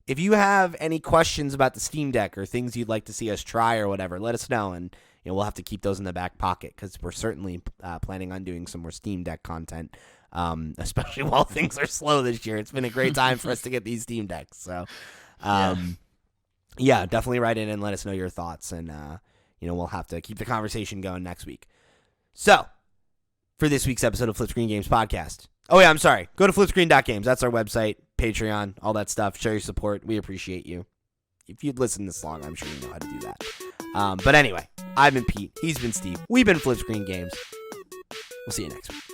If you have any questions about the Steam Deck or things you'd like to see us try or whatever, let us know, and we'll have to keep those in the back pocket because we're certainly planning on doing some more Steam Deck content, especially while things are slow this year. It's been a great time for us to get these Steam Decks. So, yeah, definitely write in and let us know your thoughts, and we'll have to keep the conversation going next week. So, for this week's episode of Flip Screen Games Podcast. Oh, yeah, I'm sorry. Go to flipscreen.games. That's our website, Patreon, all that stuff. Show your support. We appreciate you. If you'd listen this long, I'm sure you know how to do that. But anyway, I've been Pete. He's been Steve. We've been Flip Screen Games. We'll see you next week.